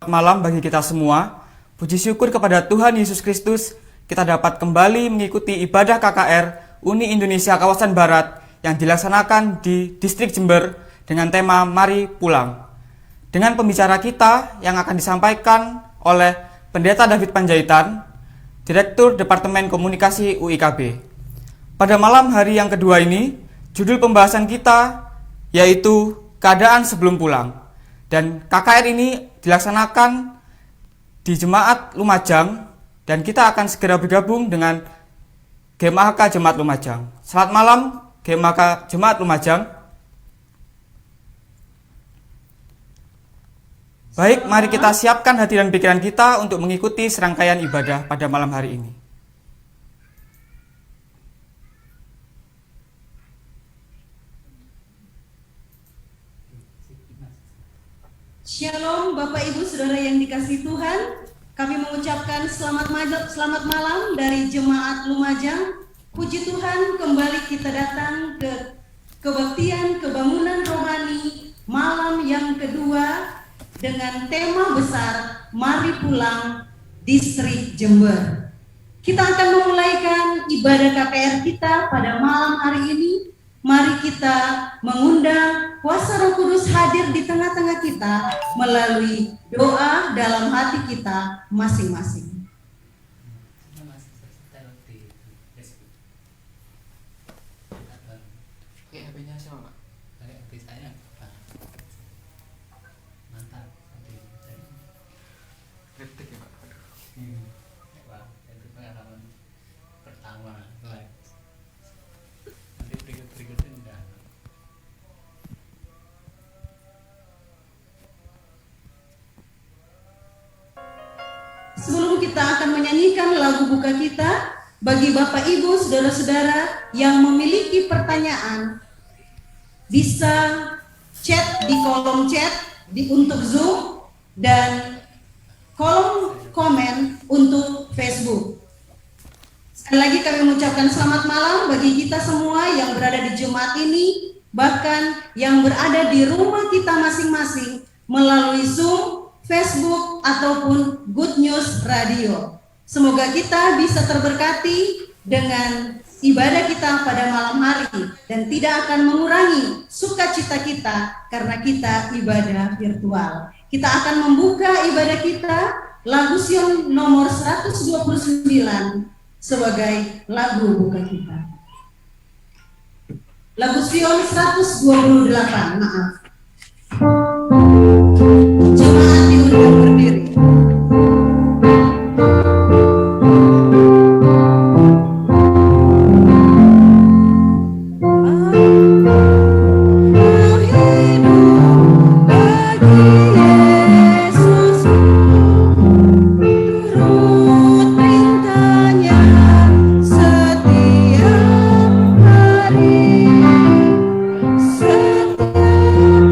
malam bagi kita semua. Puji syukur kepada Tuhan Yesus Kristus, kita dapat kembali mengikuti ibadah KKR Uni Indonesia Kawasan Barat yang dilaksanakan di Distrik Jember dengan tema Mari Pulang. Dengan pembicara kita yang akan disampaikan oleh Pendeta David Panjaitan, Direktur Departemen Komunikasi UIKB. Pada malam hari yang kedua ini, judul pembahasan kita yaitu Keadaan Sebelum Pulang. Dan KKR ini dilaksanakan di Jemaat Lumajang dan kita akan segera bergabung dengan GMAK Jemaat Lumajang. Selamat malam GMAK Jemaat Lumajang. Baik, mari kita siapkan hati dan pikiran kita untuk mengikuti serangkaian ibadah pada malam hari ini. Shalom Bapak Ibu Saudara yang dikasihi Tuhan. Kami mengucapkan selamat malam dari Jemaat Lumajang. Puji Tuhan, kembali kita datang ke kebaktian kebangunan rohani malam yang kedua dengan tema besar Mari Pulang Distrik Jember. Kita akan memulaikan ibadah KKR kita pada malam hari ini. Mari kita mengundang kuasa Roh Kudus hadir di tengah-tengah kita melalui doa dalam hati kita masing-masing. Sebelum kita akan menyanyikan lagu buka kita, bagi Bapak Ibu, Saudara-saudara yang memiliki pertanyaan, bisa chat di kolom chat untuk Zoom dan kolom komen untuk Facebook. Sekali lagi kami mengucapkan selamat malam bagi kita semua yang berada di Jumat ini, bahkan yang berada di rumah kita masing-masing melalui Zoom, Facebook, ataupun Good News Radio. Semoga kita bisa terberkati dengan ibadah kita pada malam hari dan tidak akan mengurangi sukacita kita karena kita ibadah virtual. Kita akan membuka ibadah kita lagu Sion nomor 129 sebagai lagu buka kita. Lagu Sion 128, maaf. Jemaat diundang berdiri. Setiap hari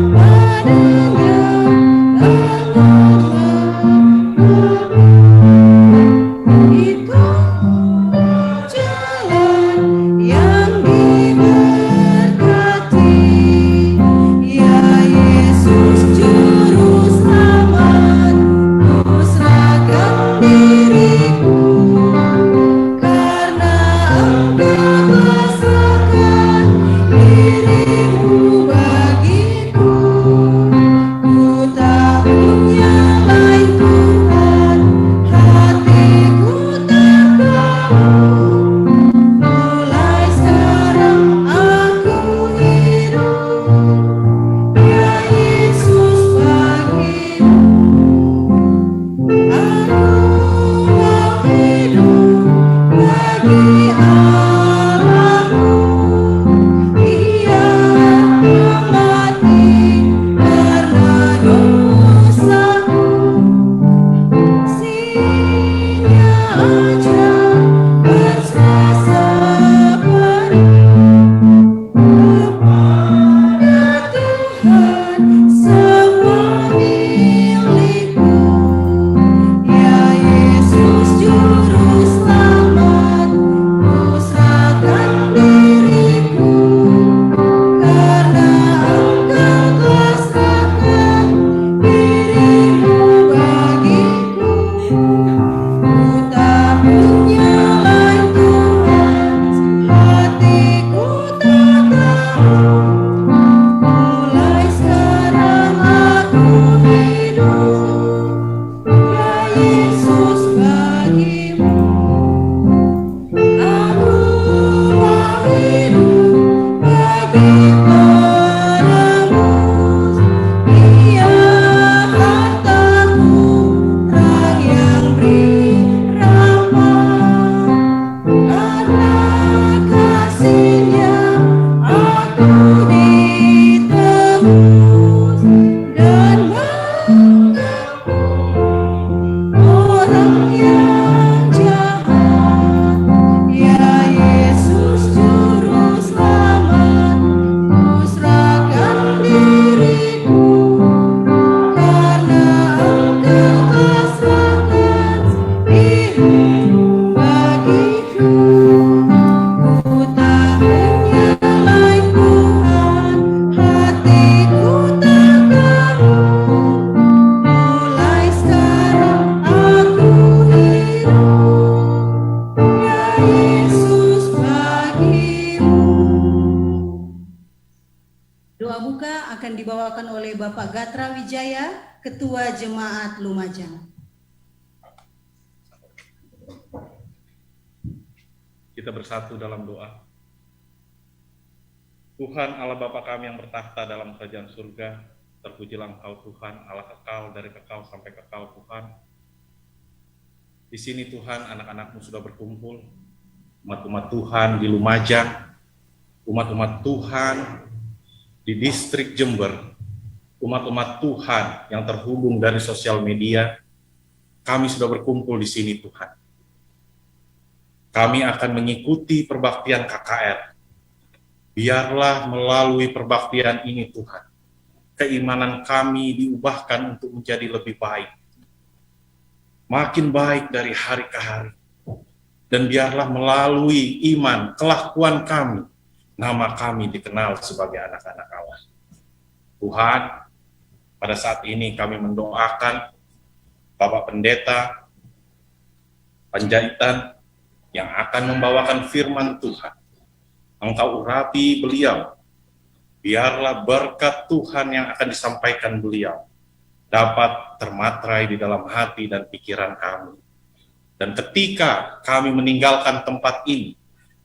buka akan dibawakan oleh Bapak Gatra Wijaya, Ketua Jemaat Lumajang. Kita bersatu dalam doa. Tuhan Allah Bapa kami yang bertahta dalam kerajaan surga, terpujilah Engkau Tuhan, Allah kekal dari kekal sampai kekal Tuhan. Di sini Tuhan anak-anak-Mu sudah berkumpul, umat-umat Tuhan di Lumajang, umat-umat Tuhan di distrik Jember, umat-umat Tuhan yang terhubung dari sosial media. Kami sudah berkumpul di sini Tuhan. Kami akan mengikuti perbaktian KKR. Biarlah melalui perbaktian ini Tuhan, keimanan kami diubahkan untuk menjadi lebih baik. Makin baik dari hari ke hari. Dan biarlah melalui iman, kelakuan kami, nama kami dikenal sebagai anak-anak Allah. Tuhan, pada saat ini kami mendoakan Bapak Pendeta Panjaitan yang akan membawakan firman Tuhan. Engkau urapi beliau, biarlah berkat Tuhan yang akan disampaikan beliau dapat termatrai di dalam hati dan pikiran kami. Dan ketika kami meninggalkan tempat ini,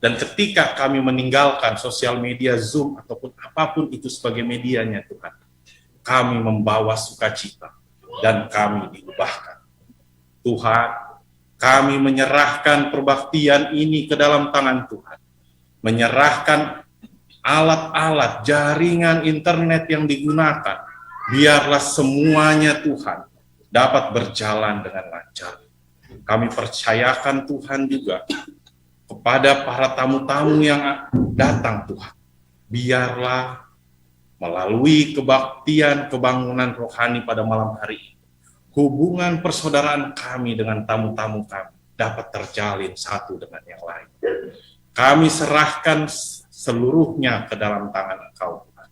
dan ketika kami meninggalkan sosial media Zoom ataupun apapun itu sebagai medianya Tuhan, kami membawa sukacita dan kami diubahkan. Tuhan, kami menyerahkan perbaktian ini ke dalam tangan Tuhan. Menyerahkan alat-alat, jaringan internet yang digunakan, biarlah semuanya Tuhan dapat berjalan dengan lancar. Kami percayakan Tuhan juga kepada para tamu-tamu yang datang Tuhan. Biarlah melalui kebaktian kebangunan rohani pada malam hari ini, hubungan persaudaraan kami dengan tamu-tamu kami dapat terjalin satu dengan yang lain. Kami serahkan seluruhnya ke dalam tangan Engkau, Tuhan.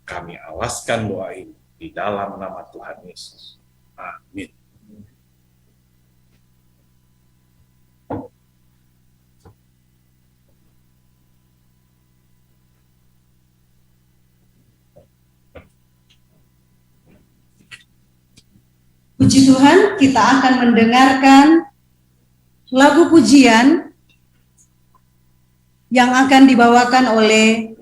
Kami alaskan doa ini di dalam nama Tuhan Yesus. Amin. Puji Tuhan, kita akan mendengarkan lagu pujian yang akan dibawakan oleh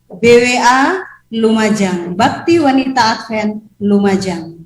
BWA Lumajang, Bakti Wanita Advent Lumajang.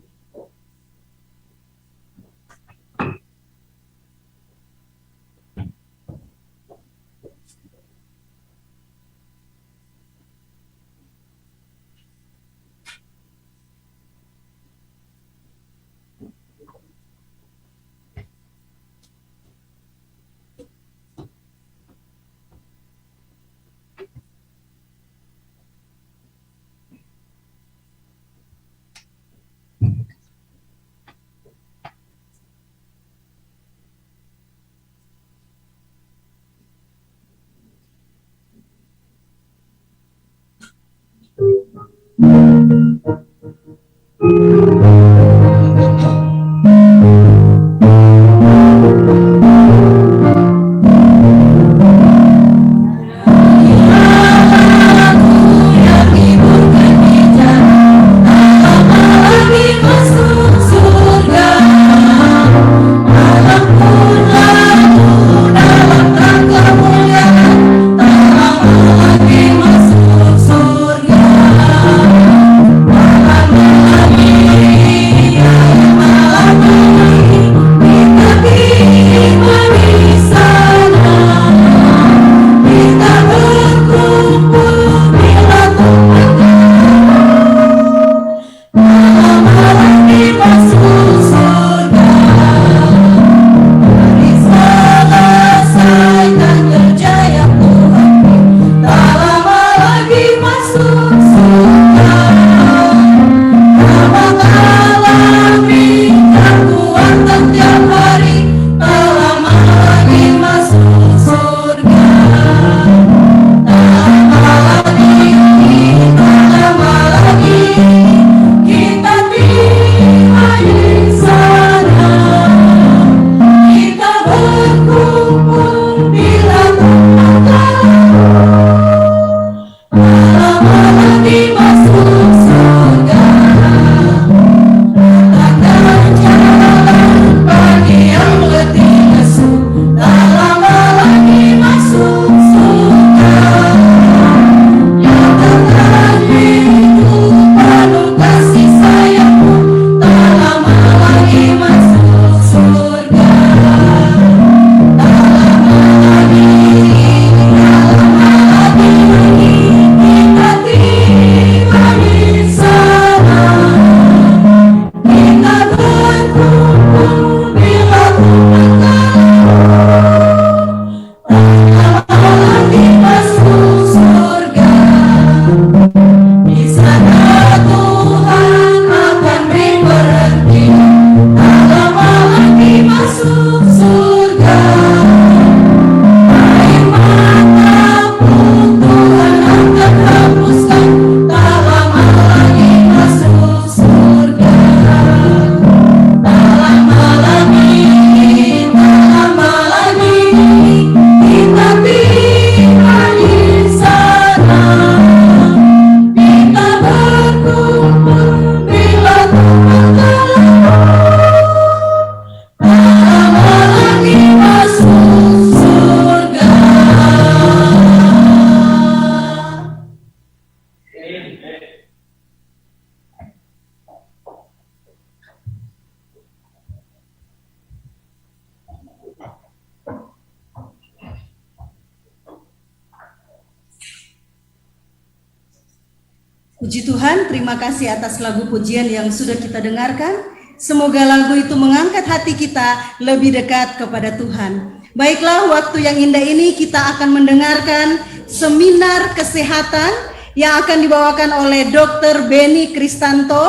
Puji Tuhan, terima kasih atas lagu pujian yang sudah kita dengarkan. Semoga lagu itu mengangkat hati kita lebih dekat kepada Tuhan. Baiklah, waktu yang indah ini kita akan mendengarkan seminar kesehatan yang akan dibawakan oleh Dr. Beni Kristanto.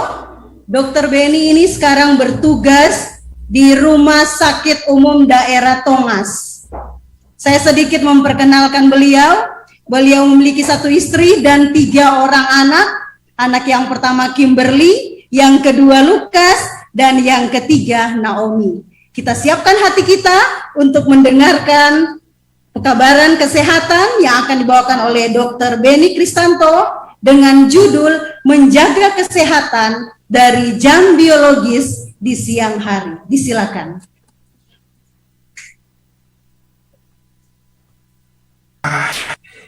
Dr. Beni ini sekarang bertugas di Rumah Sakit Umum Daerah Tongas. Saya sedikit memperkenalkan beliau. Beliau memiliki 1 istri dan 3 orang anak. Anak yang pertama Kimberly, yang kedua Lukas, dan yang ketiga Naomi. Kita siapkan hati kita untuk mendengarkan pekabaran kesehatan yang akan dibawakan oleh Dr. Beni Kristanto dengan judul Menjaga Kesehatan dari Jam Biologis di Siang Hari. Disilakan.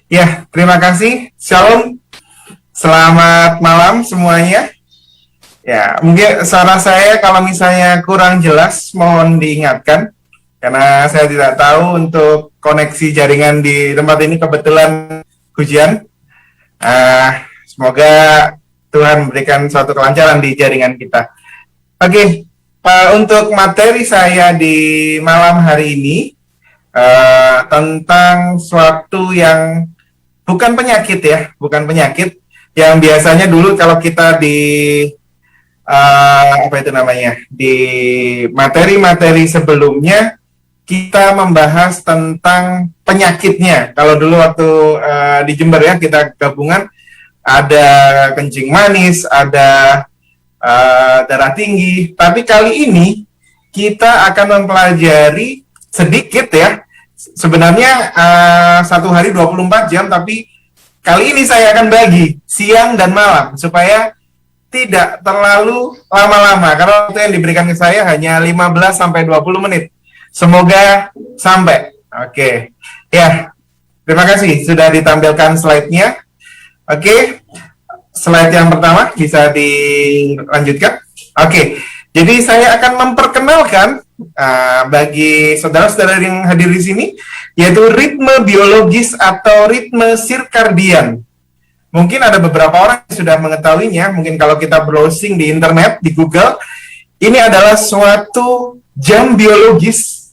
Ya, terima kasih. Shalom. Selamat malam semuanya. Ya, mungkin suara saya kalau misalnya kurang jelas mohon diingatkan karena saya tidak tahu untuk koneksi jaringan di tempat ini kebetulan hujan. Semoga Tuhan memberikan suatu kelancaran di jaringan kita. Oke, untuk materi saya di malam hari ini tentang suatu yang bukan penyakit ya, bukan penyakit yang biasanya dulu kalau kita di di materi-materi sebelumnya kita membahas tentang penyakitnya. Kalau dulu waktu di Jember ya kita gabungan ada kencing manis, ada darah tinggi. Tapi kali ini kita akan mempelajari sedikit ya. Sebenarnya 1 hari 24 jam, tapi kali ini saya akan bagi siang dan malam supaya tidak terlalu lama-lama, karena waktu yang diberikan ke saya hanya 15-20 menit. Semoga sampai. Oke. Ya, terima kasih sudah ditampilkan slide-nya. Oke, slide yang pertama bisa dilanjutkan. Oke, jadi saya akan memperkenalkan bagi saudara-saudara yang hadir di sini, yaitu ritme biologis atau ritme sirkadian. Mungkin ada beberapa orang yang sudah mengetahuinya. Mungkin kalau kita browsing di internet, di Google, ini adalah suatu jam biologis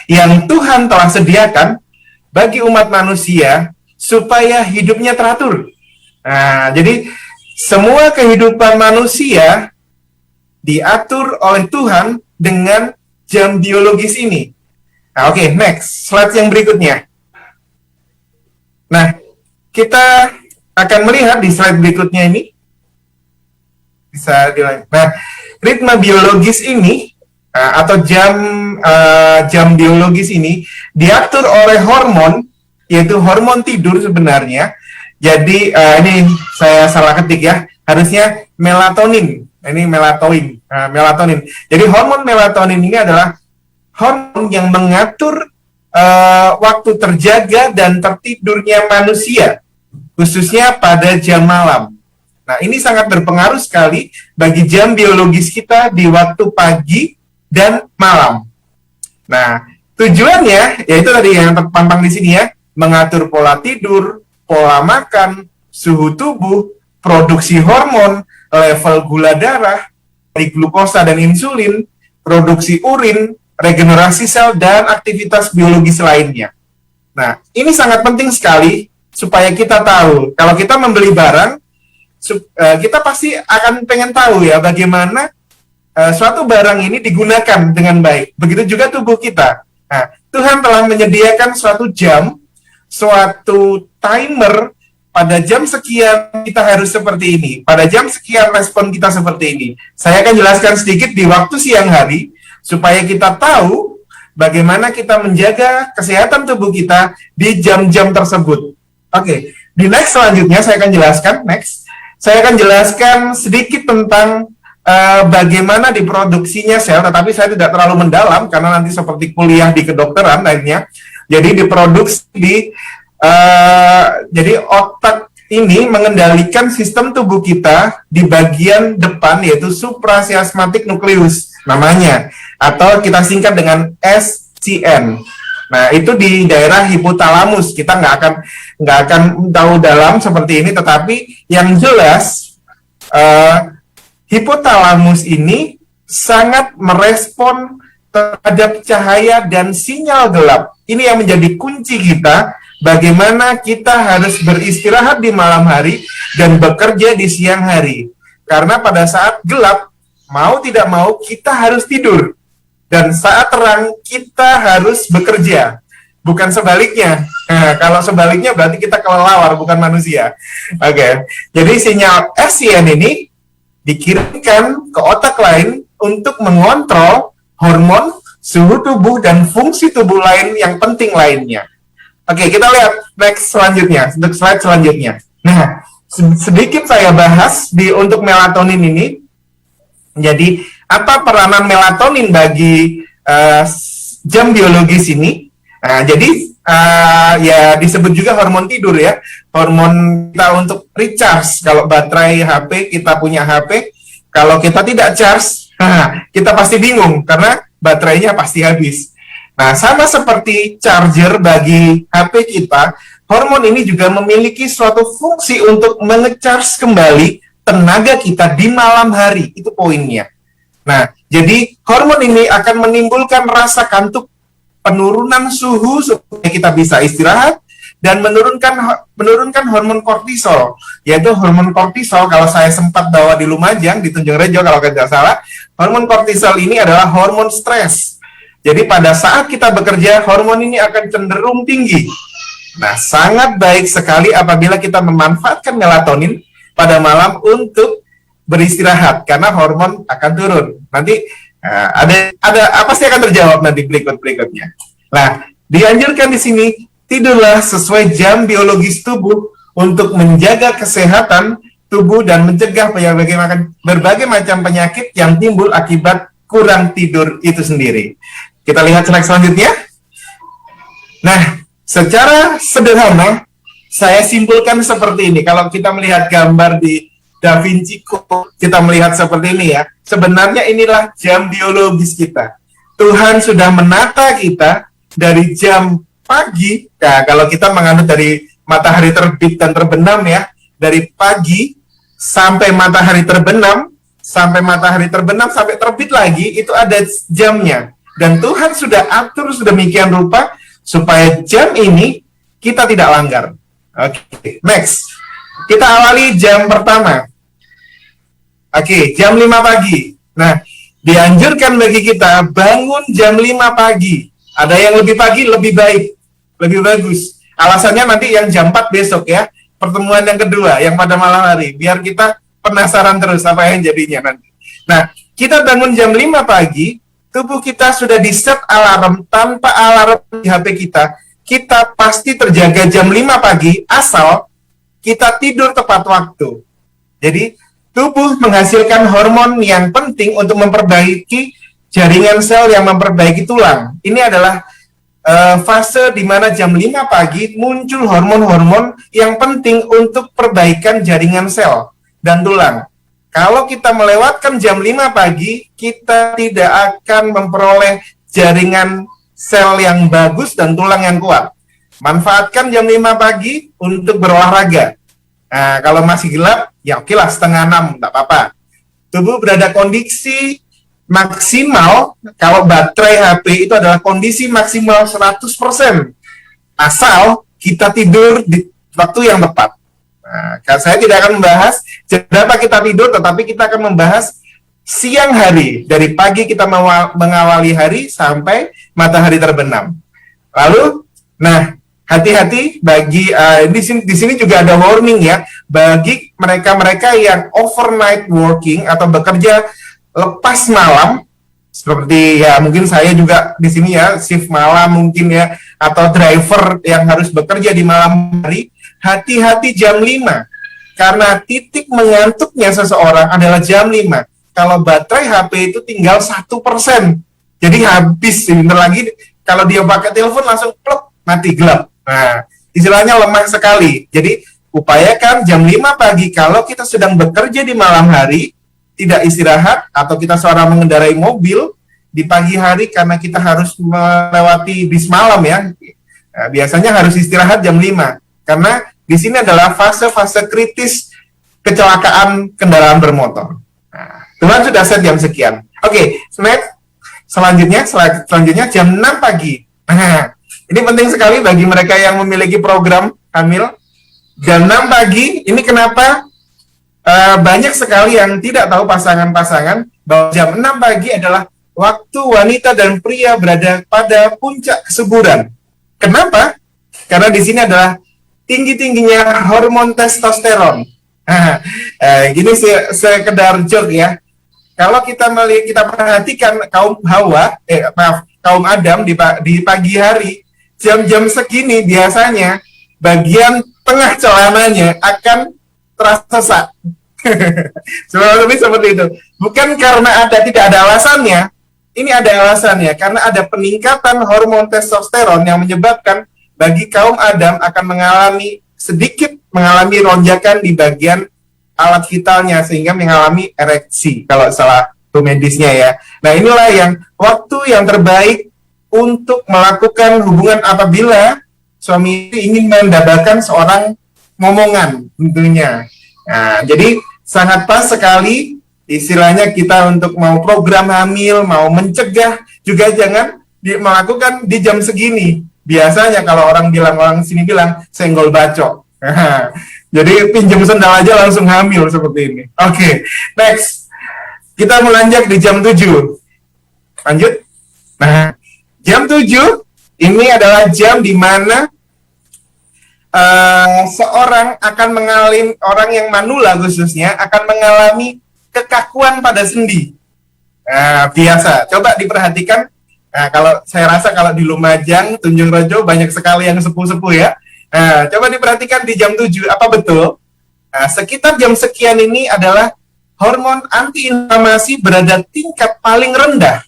yang Tuhan telah sediakan bagi umat manusia supaya hidupnya teratur. Jadi semua kehidupan manusia diatur oleh Tuhan dengan jam biologis ini. Oke, next, slide yang berikutnya. Nah, kita akan melihat di slide berikutnya ini. Bisa dilanjut. Nah, ritme biologis ini atau jam biologis ini diatur oleh hormon, yaitu hormon tidur sebenarnya. Jadi ini saya salah ketik ya, harusnya melatonin. Ini melatonin. Jadi hormon melatonin ini adalah hormon yang mengatur waktu terjaga dan tertidurnya manusia, khususnya pada jam malam. Nah, ini sangat berpengaruh sekali bagi jam biologis kita di waktu pagi dan malam. Nah, tujuannya, yaitu tadi yang terpampang di sini ya, mengatur pola tidur, pola makan, suhu tubuh, produksi hormon, level gula darah, dari glukosa dan insulin, produksi urin, regenerasi sel, dan aktivitas biologis lainnya. Nah, ini sangat penting sekali supaya kita tahu, kalau kita membeli barang, kita pasti akan pengen tahu ya bagaimana suatu barang ini digunakan dengan baik. Begitu juga tubuh kita. Nah, Tuhan telah menyediakan suatu jam, suatu timer, pada jam sekian kita harus seperti ini, pada jam sekian respon kita seperti ini. Saya akan jelaskan sedikit di waktu siang hari, supaya kita tahu bagaimana kita menjaga kesehatan tubuh kita di jam-jam tersebut. Oke, di next selanjutnya saya akan jelaskan, saya akan jelaskan sedikit tentang bagaimana diproduksinya sel, tetapi saya tidak terlalu mendalam, karena nanti seperti kuliah di kedokteran lainnya. Jadi diproduksi jadi otak ini mengendalikan sistem tubuh kita di bagian depan, yaitu suprachiasmatic nucleus namanya, atau kita singkat dengan SCN. Nah, itu di daerah hipotalamus. Kita nggak akan tahu dalam seperti ini, tetapi yang jelas hipotalamus ini sangat merespon terhadap cahaya dan sinyal gelap. Ini yang menjadi kunci kita, bagaimana kita harus beristirahat di malam hari dan bekerja di siang hari. Karena pada saat gelap, mau tidak mau kita harus tidur. Dan saat terang, kita harus bekerja. Bukan sebaliknya. Nah, kalau sebaliknya berarti kita kelelawar, bukan manusia. Oke. Jadi sinyal SCN ini dikirimkan ke otak lain untuk mengontrol hormon, suhu tubuh, dan fungsi tubuh lain yang penting lainnya. Oke, kita lihat next selanjutnya, untuk slide selanjutnya. Nah, sedikit saya bahas untuk melatonin ini. Jadi, apa peranan melatonin bagi jam biologis ini? Nah, jadi ya disebut juga hormon tidur ya, hormon kita untuk recharge. Kalau baterai HP, kita punya HP, kalau kita tidak charge, kita pasti bingung karena baterainya pasti habis. Nah, sama seperti charger bagi HP kita, hormon ini juga memiliki suatu fungsi untuk menge-charge kembali tenaga kita di malam hari. Itu poinnya. Nah, jadi hormon ini akan menimbulkan rasa kantuk, penurunan suhu supaya kita bisa istirahat, dan menurunkan hormon kortisol, yaitu hormon kortisol. Kalau saya sempat bawa di Lumajang, di Tunjung Rejo kalau tidak salah, hormon kortisol ini adalah hormon stres. Jadi pada saat kita bekerja, hormon ini akan cenderung tinggi. Nah, sangat baik sekali apabila kita memanfaatkan melatonin pada malam untuk beristirahat, karena hormon akan turun. Nanti ada pasti akan terjawab nanti berikutnya. Nah, dianjurkan di sini tidurlah sesuai jam biologis tubuh untuk menjaga kesehatan tubuh dan mencegah berbagai macam penyakit yang timbul akibat kurang tidur itu sendiri. Kita lihat slide selanjutnya. Nah, secara sederhana saya simpulkan seperti ini. Kalau kita melihat gambar di Da Vinci Code, kita melihat seperti ini ya. Sebenarnya inilah jam biologis kita. Tuhan sudah menata kita dari jam pagi. Nah, kalau kita menganut dari matahari terbit dan terbenam ya, dari pagi sampai matahari terbenam, sampai terbit lagi, itu ada jamnya. Dan Tuhan sudah atur sedemikian rupa supaya jam ini kita tidak langgar. Oke, next. Kita awali jam pertama. Oke, jam 5 pagi. Nah, dianjurkan bagi kita bangun jam 5 pagi. Ada yang lebih pagi, lebih baik, lebih bagus. Alasannya nanti yang jam 4 besok ya, pertemuan yang kedua, yang pada malam hari. Biar kita penasaran terus apa yang jadinya nanti. Nah, kita bangun jam 5 pagi, tubuh kita sudah di-set alarm. Tanpa alarm di HP kita, kita pasti terjaga jam 5 pagi, asal kita tidur tepat waktu. Jadi, tubuh menghasilkan hormon yang penting untuk memperbaiki jaringan sel yang memperbaiki tulang. Ini adalah fase di mana jam 5 pagi muncul hormon-hormon yang penting untuk perbaikan jaringan sel dan tulang. Kalau kita melewatkan jam 5 pagi, kita tidak akan memperoleh jaringan sel yang bagus dan tulang yang kuat. Manfaatkan jam 5 pagi untuk berolahraga. Nah, kalau masih gelap, ya oke lah, 5:30, tak apa-apa. Tubuh berada kondisi maksimal, kalau baterai HP itu adalah kondisi maksimal 100%. Asal kita tidur di waktu yang tepat. Nah, saya tidak akan membahas berapa kita tidur, tetapi kita akan membahas siang hari. Dari pagi kita mengawali hari sampai matahari terbenam. Lalu, nah, hati-hati bagi di sini juga ada warning ya, bagi mereka-mereka yang overnight working atau bekerja lepas malam, seperti ya mungkin saya juga di sini ya, shift malam mungkin ya, atau driver yang harus bekerja di malam hari. Hati-hati jam 5, karena titik mengantuknya seseorang adalah jam 5. Kalau baterai HP itu tinggal 1%, jadi habis sebentar lagi. Kalau dia pakai telepon langsung pluk, mati, gelap. Nah, istilahnya lemah sekali. Jadi, upayakan jam 5 pagi kalau kita sedang bekerja di malam hari, tidak istirahat, atau kita seorang mengendarai mobil di pagi hari karena kita harus melewati bis malam ya. Nah, biasanya harus istirahat jam 5. Karena di sini adalah fase-fase kritis kecelakaan kendaraan bermotor. Nah, Tuhan sudah set jam sekian. Oke, selanjutnya jam 6 pagi. Nah, ini penting sekali bagi mereka yang memiliki program hamil. Jam 6 pagi, ini kenapa banyak sekali yang tidak tahu pasangan-pasangan bahwa jam 6 pagi adalah waktu wanita dan pria berada pada puncak kesuburan. Kenapa? Karena di sini adalah tinggi-tingginya hormon testosteron. Gini sekedar joke ya. Kalau kita perhatikan kaum kaum Adam di pagi hari, jam-jam segini biasanya bagian tengah celananya akan terasa lebih seperti itu. Bukan karena tidak ada alasannya. Ini ada alasannya, karena ada peningkatan hormon testosteron yang menyebabkan bagi kaum Adam akan sedikit mengalami ronjakan di bagian alat vitalnya sehingga mengalami ereksi kalau salah medisnya ya. Nah, inilah waktu yang terbaik untuk melakukan hubungan apabila suami ingin mendapatkan seorang momongan tentunya. Nah, jadi sangat pas sekali istilahnya kita untuk mau program hamil, mau mencegah juga jangan melakukan di jam segini. Biasanya kalau orang sini bilang senggol bacok. Jadi pinjam sendal aja langsung hamil seperti ini. Oke, next. Kita melanjut di jam 7. Lanjut. Nah, jam 7 ini adalah jam di mana seorang akan mengalami, orang yang manula khususnya, akan mengalami kekakuan pada sendi. Biasa. Coba diperhatikan. Nah, saya rasa kalau di Lumajang, Tunjung Rejo banyak sekali yang sepuh-sepuh ya. Nah, coba diperhatikan di jam 7, apa betul? Nah, sekitar jam sekian ini adalah hormon antiinflamasi berada tingkat paling rendah.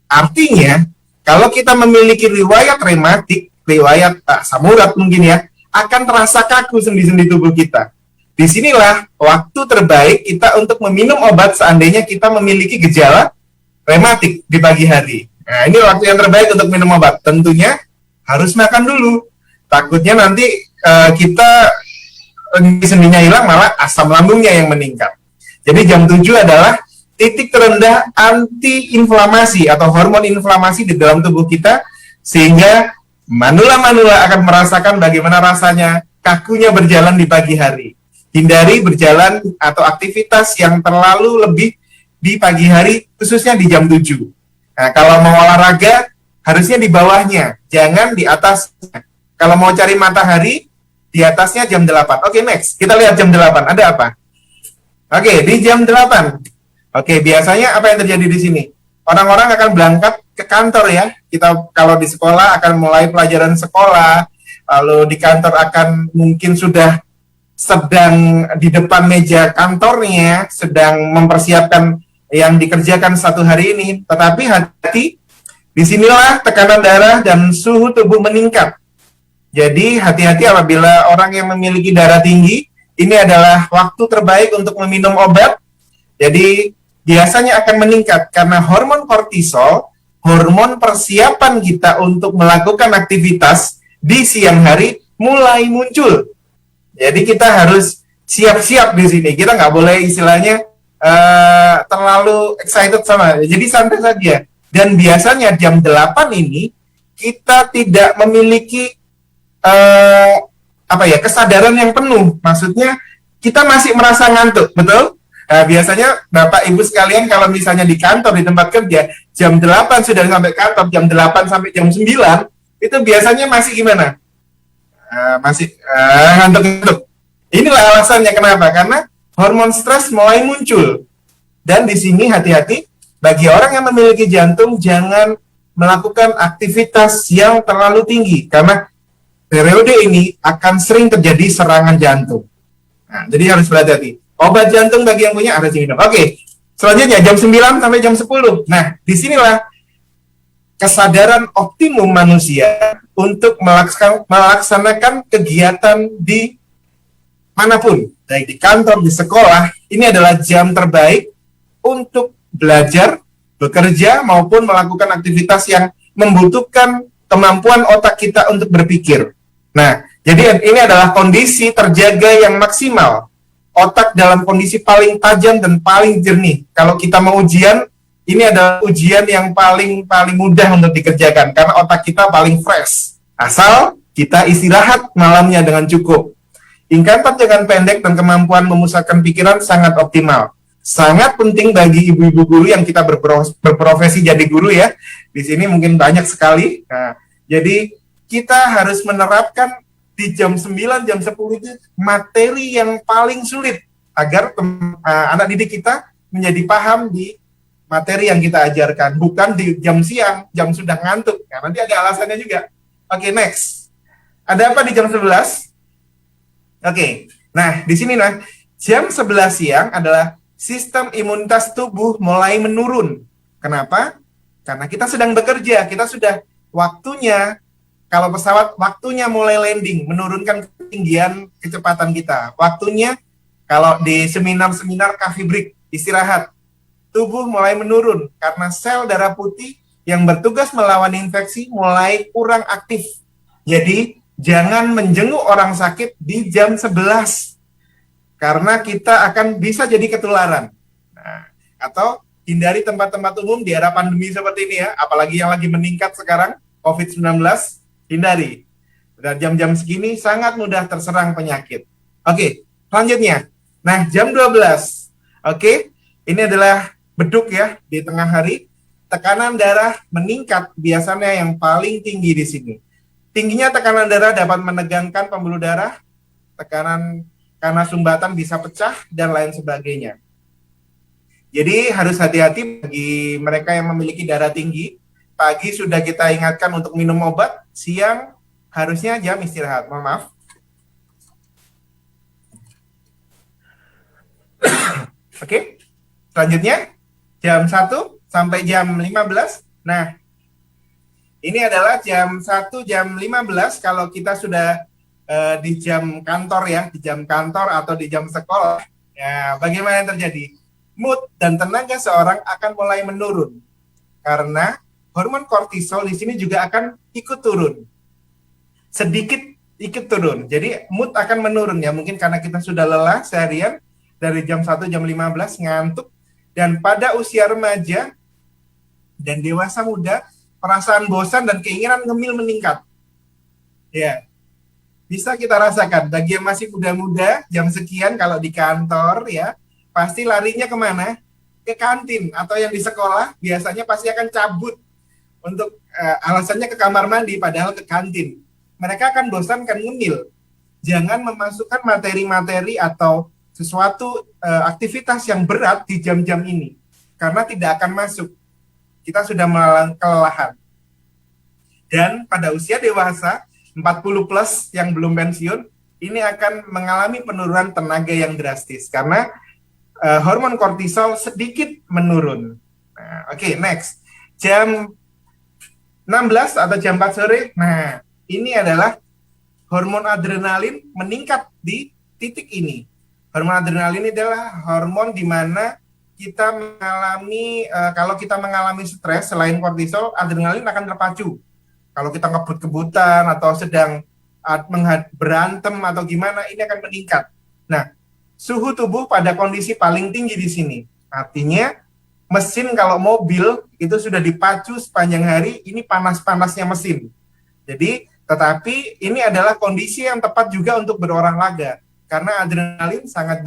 Artinya, kalau kita memiliki riwayat rematik, riwayat asam urat mungkin ya, akan terasa kaku sendi-sendi tubuh kita. Disinilah waktu terbaik kita untuk meminum obat seandainya kita memiliki gejala rematik di pagi hari. Nah, ini waktu yang terbaik untuk minum obat. Tentunya harus makan dulu. Takutnya nanti kita sendinya hilang, malah asam lambungnya yang meningkat. Jadi jam 7 adalah titik terendah anti-inflamasi atau hormon inflamasi di dalam tubuh kita, sehingga manula-manula akan merasakan bagaimana rasanya kakunya berjalan di pagi hari. Hindari berjalan atau aktivitas yang terlalu lebih di pagi hari, khususnya di jam 7. Nah, kalau mau olahraga, harusnya di bawahnya, jangan di atasnya. Kalau mau cari matahari, di atasnya jam 8. Oke, next. Kita lihat jam 8. Ada apa? Oke, di jam 8. Oke, biasanya apa yang terjadi di sini? Orang-orang akan berangkat ke kantor ya. Kita kalau di sekolah akan mulai pelajaran sekolah, lalu di kantor akan mungkin sudah sedang di depan meja kantornya, sedang mempersiapkan yang dikerjakan satu hari ini. Tetapi hati-hati, disinilah tekanan darah dan suhu tubuh meningkat. Jadi hati-hati apabila orang yang memiliki darah tinggi, ini adalah waktu terbaik untuk meminum obat. Jadi biasanya akan meningkat karena hormon kortisol, hormon persiapan kita untuk melakukan aktivitas di siang hari mulai muncul. Jadi kita harus siap-siap di sini. Kita nggak boleh istilahnya terlalu excited sama. Jadi santai saja. Dan biasanya jam 8 ini kita tidak memiliki kesadaran yang penuh. Maksudnya kita masih merasa ngantuk, betul? Nah, biasanya Bapak Ibu sekalian kalau misalnya di kantor, di tempat kerja, jam 8 sudah sampai kantor, jam 8 sampai jam 9, itu biasanya masih gimana? Masih ngantuk-ngantuk. Inilah alasannya kenapa? Karena hormon stres mulai muncul. Dan di sini hati-hati, bagi orang yang memiliki jantung, jangan melakukan aktivitas yang terlalu tinggi, karena periode ini akan sering terjadi serangan jantung. Nah, jadi harus berhati-hati. Obat jantung bagi yang punya harus diminum. Oke, selanjutnya jam 9 sampai jam 10. Nah, disinilah kesadaran optimum manusia untuk melaksanakan kegiatan di manapun, baik di kantor, di sekolah. Ini adalah jam terbaik untuk belajar, bekerja, maupun melakukan aktivitas yang membutuhkan kemampuan otak kita untuk berpikir. Nah, jadi ini adalah kondisi terjaga yang maksimal otak dalam kondisi paling tajam dan paling jernih. Kalau kita mau ujian, ini adalah ujian yang paling mudah untuk dikerjakan karena otak kita paling fresh. Asal kita istirahat malamnya dengan cukup. Ingkatan jangan pendek dan kemampuan memusatkan pikiran sangat optimal. Sangat penting bagi ibu-ibu guru yang kita berprofesi jadi guru ya. Di sini mungkin banyak sekali. Nah, jadi kita harus menerapkan di jam 9, jam 10 itu materi yang paling sulit agar anak didik kita menjadi paham di materi yang kita ajarkan, bukan di jam siang, jam sudah ngantuk. Nah, nanti ada alasannya juga. Oke, next. Ada apa di jam 11? Oke, nah di sini jam 11 siang adalah sistem imunitas tubuh mulai menurun. Kenapa? Karena kita sedang bekerja, kita sudah waktunya. Kalau pesawat, waktunya mulai landing, menurunkan ketinggian kecepatan kita. Waktunya, kalau di seminar-seminar coffee break, istirahat, tubuh mulai menurun karena sel darah putih yang bertugas melawan infeksi mulai kurang aktif. Jadi, jangan menjenguk orang sakit di jam 11, karena kita akan bisa jadi ketularan. Nah, atau hindari tempat-tempat umum di era pandemi seperti ini ya, apalagi yang lagi meningkat sekarang, COVID-19, hindari. Dan jam-jam segini sangat mudah terserang penyakit. Oke, selanjutnya. Nah, jam 12. Oke, ini adalah beduk ya di tengah hari. Tekanan darah meningkat biasanya yang paling tinggi di sini. Tingginya tekanan darah dapat menegangkan pembuluh darah, tekanan karena sumbatan bisa pecah, dan lain sebagainya. Jadi harus hati-hati bagi mereka yang memiliki darah tinggi. Pagi sudah kita ingatkan untuk minum obat, siang harusnya jam istirahat. Mohon maaf. Oke, selanjutnya jam 1 sampai jam 15. Nah, ini adalah jam 1, jam 15 kalau kita sudah di jam kantor ya, di jam kantor atau di jam sekolah. Ya, bagaimana yang terjadi? Mood dan tenaga seorang akan mulai menurun karena hormon kortisol di sini juga akan ikut turun. Sedikit ikut turun. Jadi mood akan menurun ya. Mungkin karena kita sudah lelah seharian dari jam 1 jam 15 ngantuk, dan pada usia remaja dan dewasa muda perasaan bosan dan keinginan ngemil meningkat. Ya. Bisa kita rasakan bagi yang masih muda-muda jam sekian kalau di kantor ya, pasti larinya kemana? Ke kantin, atau yang di sekolah biasanya pasti akan cabut untuk alasannya ke kamar mandi, padahal ke kantin. Mereka akan bosan, kan ngemil. Jangan memasukkan materi-materi atau sesuatu aktivitas yang berat di jam-jam ini, karena tidak akan masuk. Kita sudah kelelahan. Dan pada usia dewasa, 40 plus yang belum pensiun, ini akan mengalami penurunan tenaga yang drastis, karena hormon kortisol sedikit menurun. Nah, oke, next. Jam 16 atau jam 4 sore, nah ini adalah hormon adrenalin meningkat di titik ini. Hormon adrenalin adalah hormon di mana kita mengalami, kalau kita mengalami stres, selain kortisol, adrenalin akan terpacu. Kalau kita ngebut-kebutan atau sedang berantem atau gimana, ini akan meningkat. Nah, suhu tubuh pada kondisi paling tinggi di sini. Artinya, mesin kalau mobil itu sudah dipacu sepanjang hari, ini panas-panasnya mesin. Jadi, tetapi ini adalah kondisi yang tepat juga untuk berolahraga, karena adrenalin sangat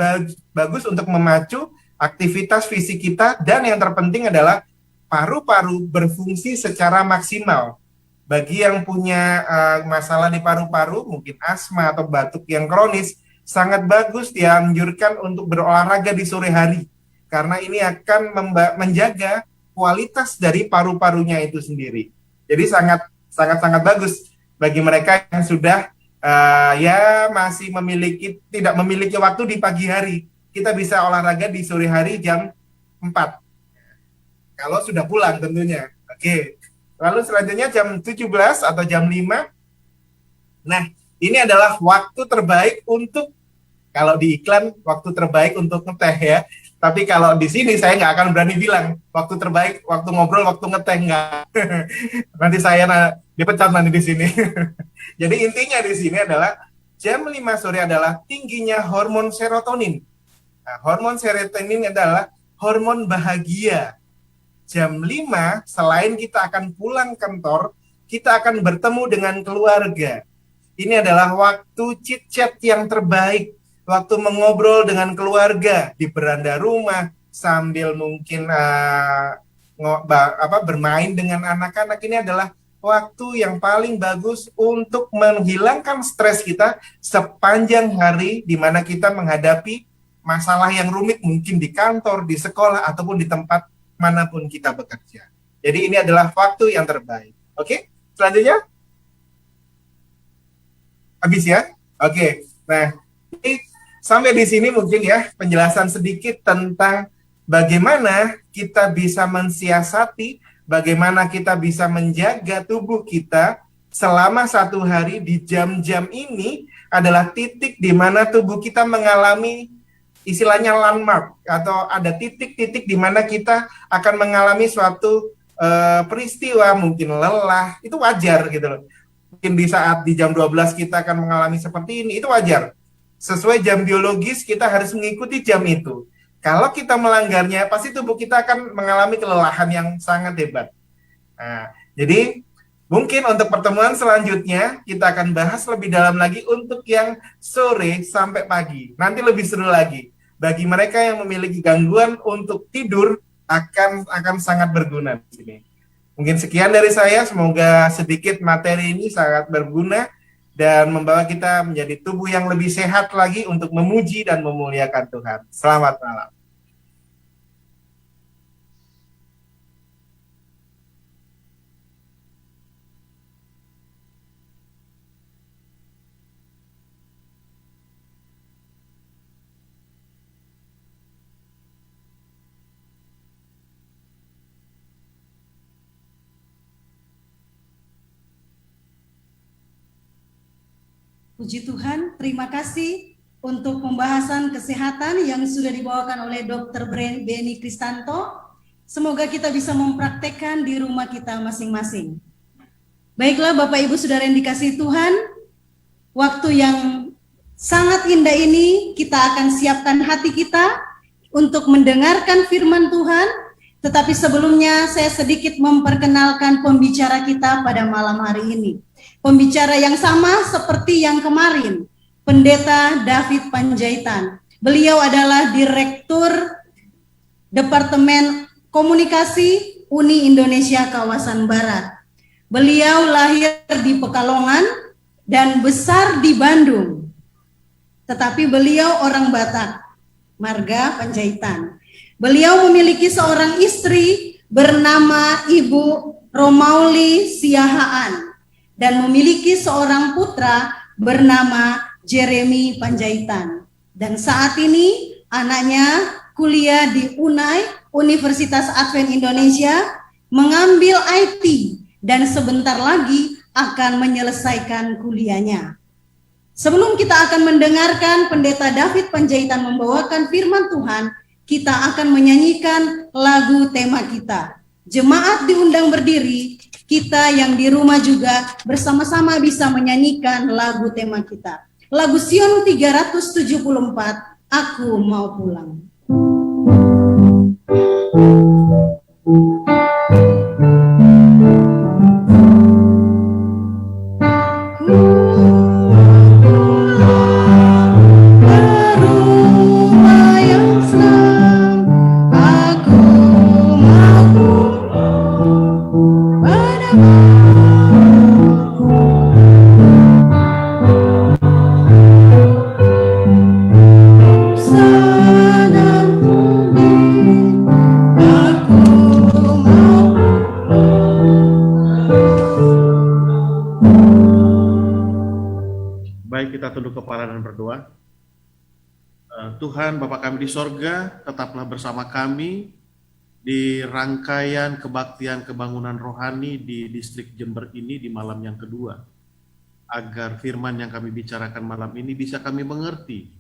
bagus untuk memacu aktivitas fisik kita, dan yang terpenting adalah paru-paru berfungsi secara maksimal. Bagi yang punya masalah di paru-paru, mungkin asma atau batuk yang kronis, sangat bagus dianjurkan untuk berolahraga di sore hari, karena ini akan menjaga kualitas dari paru-parunya itu sendiri. Jadi sangat bagus bagi mereka yang sudah masih tidak memiliki waktu di pagi hari. Kita bisa olahraga di sore hari jam 4. Kalau sudah pulang tentunya. Oke. Lalu selanjutnya jam 17 atau jam 5. Nah, ini adalah waktu terbaik untuk, kalau di iklan waktu terbaik untuk ngeteh ya. Tapi kalau di sini saya nggak akan berani bilang waktu terbaik, waktu ngobrol, waktu ngeteh, nggak. Nanti saya dipecat nanti di sini. Jadi intinya di sini adalah jam 5 sore adalah tingginya hormon serotonin. Nah, hormon serotonin adalah hormon bahagia. Jam 5, selain kita akan pulang kantor, kita akan bertemu dengan keluarga. Ini adalah waktu chit-chat yang terbaik, waktu mengobrol dengan keluarga di beranda rumah, sambil mungkin bermain dengan anak-anak. Ini adalah waktu yang paling bagus untuk menghilangkan stres kita sepanjang hari di mana kita menghadapi masalah yang rumit mungkin di kantor, di sekolah, ataupun di tempat manapun kita bekerja. Jadi ini adalah waktu yang terbaik. Oke, selanjutnya. Habis ya? Oke. Nah, ini sampai di sini mungkin ya penjelasan sedikit tentang bagaimana kita bisa mensiasati, bagaimana kita bisa menjaga tubuh kita selama satu hari. Di jam-jam ini adalah titik di mana tubuh kita mengalami istilahnya landmark, atau ada titik-titik di mana kita akan mengalami suatu peristiwa, mungkin lelah, itu wajar gitu loh. Mungkin di saat di jam 12 kita akan mengalami seperti ini, itu wajar. Sesuai jam biologis kita harus mengikuti jam itu. Kalau kita melanggarnya, pasti tubuh kita akan mengalami kelelahan yang sangat hebat. Nah, jadi mungkin untuk pertemuan selanjutnya kita akan bahas lebih dalam lagi untuk yang sore sampai pagi. Nanti lebih seru lagi. Bagi mereka yang memiliki gangguan untuk tidur akan sangat berguna di sini. Mungkin sekian dari saya, semoga sedikit materi ini sangat berguna dan membawa kita menjadi tubuh yang lebih sehat lagi untuk memuji dan memuliakan Tuhan. Selamat malam. Puji Tuhan, terima kasih untuk pembahasan kesehatan yang sudah dibawakan oleh Dr. Beni Kristanto. Semoga kita bisa mempraktekkan di rumah kita masing-masing. Baiklah Bapak Ibu Saudara yang dikasihi Tuhan, waktu yang sangat indah ini kita akan siapkan hati kita untuk mendengarkan firman Tuhan. Tetapi sebelumnya saya sedikit memperkenalkan pembicara kita pada malam hari ini. Pembicara yang sama seperti yang kemarin, Pendeta David Panjaitan. Beliau adalah Direktur Departemen Komunikasi Uni Indonesia Kawasan Barat. Beliau lahir di Pekalongan dan besar di Bandung. Tetapi beliau orang Batak, marga Panjaitan. Beliau memiliki seorang istri bernama Ibu Romauli Siahaan dan memiliki seorang putra bernama Jeremy Panjaitan. Dan saat ini anaknya kuliah di UNAI, Universitas Advent Indonesia, mengambil IT dan sebentar lagi akan menyelesaikan kuliahnya. Sebelum kita akan mendengarkan Pendeta David Panjaitan membawakan firman Tuhan, kita akan menyanyikan lagu tema kita. Jemaat diundang berdiri, kita yang di rumah juga bersama-sama bisa menyanyikan lagu tema kita. Lagu Sion 374, Aku Mau Pulang. Kita tunduk kepala dan berdoa. Tuhan Bapa kami di sorga, tetaplah bersama kami di rangkaian kebaktian kebangunan rohani di distrik Jember ini di malam yang kedua. Agar firman yang kami bicarakan malam ini bisa kami mengerti,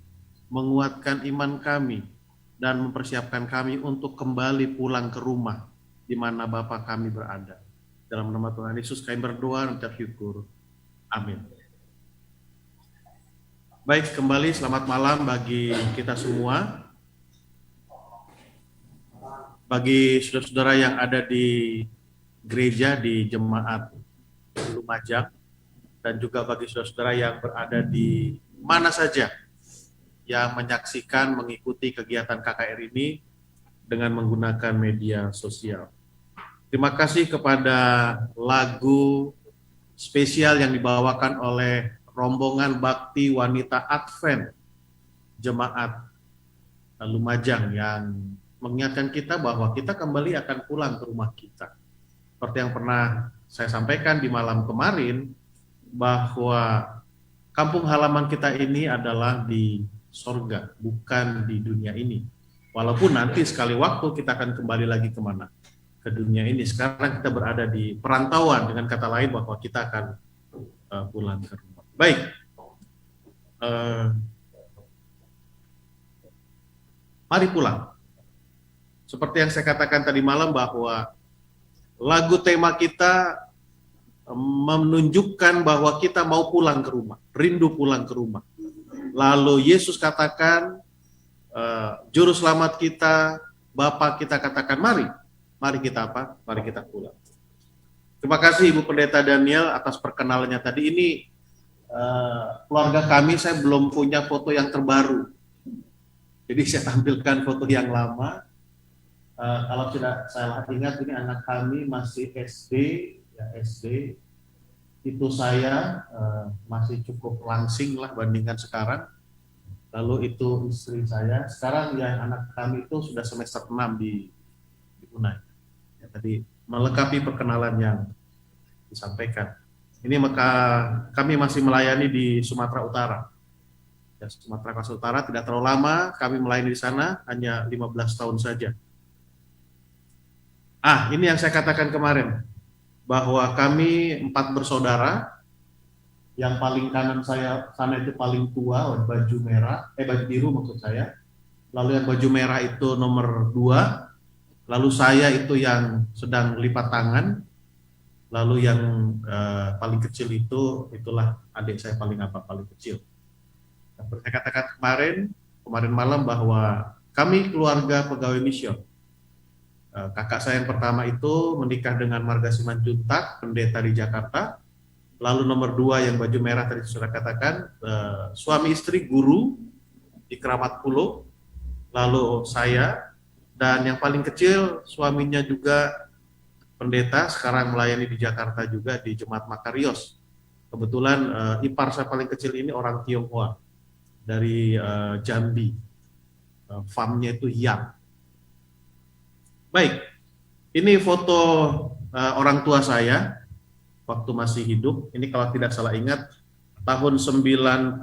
menguatkan iman kami, dan mempersiapkan kami untuk kembali pulang ke rumah di mana Bapa kami berada. Dalam nama Tuhan Yesus kami berdoa dan ucap syukur. Amin. Baik, kembali selamat malam bagi kita semua. bagi saudara-saudara yang ada di gereja di Jemaat Lumajang, dan juga bagi saudara-saudara yang berada di mana saja yang menyaksikan, mengikuti kegiatan KKR ini dengan menggunakan media sosial. Terima kasih kepada lagu spesial yang dibawakan oleh rombongan Bakti Wanita Advent Jemaat Lumajang yang mengingatkan kita bahwa kita kembali akan pulang ke rumah kita. Seperti yang pernah saya sampaikan di malam kemarin, bahwa kampung halaman kita ini adalah di sorga, bukan di dunia ini. Walaupun nanti sekali waktu kita akan kembali lagi kemana? Ke dunia ini. Sekarang kita berada di perantauan, dengan kata lain bahwa kita akan pulang ke rumah. Baik. Mari pulang. Seperti yang saya katakan tadi malam, bahwa lagu tema kita menunjukkan bahwa kita mau pulang ke rumah, rindu pulang ke rumah. Lalu Yesus katakan, Juru Selamat kita, Bapa kita katakan, mari kita apa? Mari kita pulang. Terima kasih Ibu Pendeta Daniel atas perkenalannya tadi. Ini keluarga kami, saya belum punya foto yang terbaru. Jadi saya tampilkan foto yang lama. Kalau tidak salah ingat, ini anak kami masih SD, ya SD. Itu saya masih cukup langsing lah bandingkan sekarang. Lalu itu istri saya. Sekarang yang anak kami itu sudah semester 6 di UNAI. Ya, tadi melengkapi perkenalan yang disampaikan. Ini maka kami masih melayani di Sumatera Utara. Ya, Sumatera Utara tidak terlalu lama, kami melayani di sana hanya 15 tahun saja. Ini yang saya katakan kemarin, bahwa kami 4 bersaudara. Yang paling kanan saya sana itu paling tua, baju merah, baju biru maksud saya. Lalu yang baju merah itu nomor 2. Lalu saya itu yang sedang lipat tangan. Lalu yang paling kecil itulah adik saya paling kecil. Seperti saya katakan kemarin malam, bahwa kami keluarga pegawai mision. Kakak saya yang pertama itu menikah dengan Marga Simanjuntak, pendeta di Jakarta. Lalu nomor 2 yang baju merah tadi sudah katakan, suami istri guru di Keramat Pulo. Lalu saya, dan yang paling kecil suaminya juga pendeta, sekarang melayani di Jakarta juga di Jemaat Makarios. Kebetulan ipar saya paling kecil ini orang Tionghoa dari Jambi, farmnya itu Yang. Baik, ini foto orang tua saya waktu masih hidup. Ini kalau tidak salah ingat tahun 96,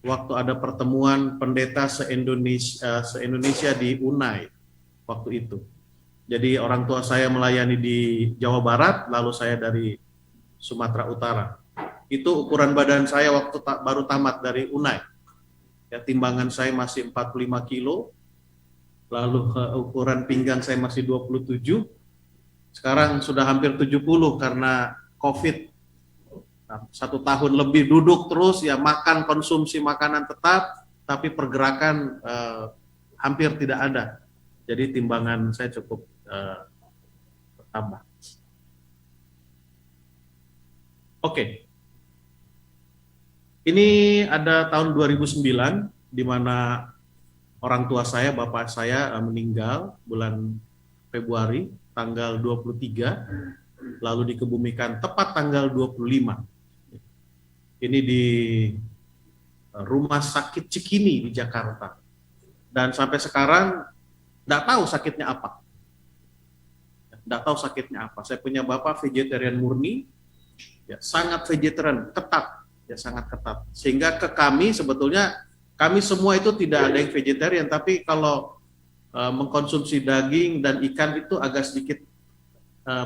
waktu ada pertemuan pendeta se-Indonesia di UNAI waktu itu. Jadi orang tua saya melayani di Jawa Barat, lalu saya dari Sumatera Utara. Itu ukuran badan saya waktu baru tamat dari UNAI. Ya, timbangan saya masih 45 kilo, lalu ukuran pinggang saya masih 27. Sekarang sudah hampir 70 karena COVID. 1 tahun lebih duduk terus, ya makan konsumsi makanan tetap, tapi pergerakan hampir tidak ada. Jadi timbangan saya cukup bertambah. Oke. Ini ada tahun 2009 di mana orang tua saya, bapak saya meninggal bulan Februari tanggal 23, lalu dikebumikan tepat tanggal 25. Ini di Rumah Sakit Cikini di Jakarta. Dan sampai sekarang enggak tahu sakitnya apa. Enggak tahu sakitnya apa. Saya punya bapak vegetarian murni, ya sangat vegetarian, ketat, ya sangat ketat. Sehingga ke kami sebetulnya kami semua itu tidak ada yang vegetarian, tapi kalau mengkonsumsi daging dan ikan itu agak sedikit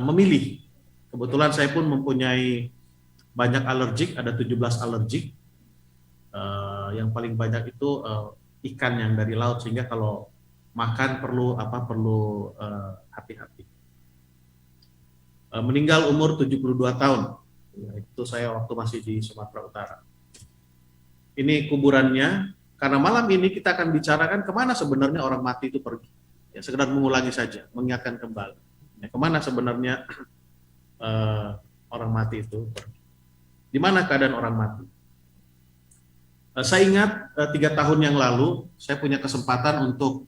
memilih. Kebetulan saya pun mempunyai banyak alergik, ada 17 alergik. Yang paling banyak itu ikan yang dari laut, sehingga kalau makan perlu hati-hati. Meninggal umur 72 tahun. Itu saya waktu masih di Sumatera Utara. Ini kuburannya. Karena malam ini kita akan bicarakan kemana sebenarnya orang mati itu pergi. Ya, sekedar mengulangi saja, mengingatkan kembali. Ya, kemana sebenarnya orang mati itu? Di mana keadaan orang mati? Saya ingat 3 tahun yang lalu saya punya kesempatan untuk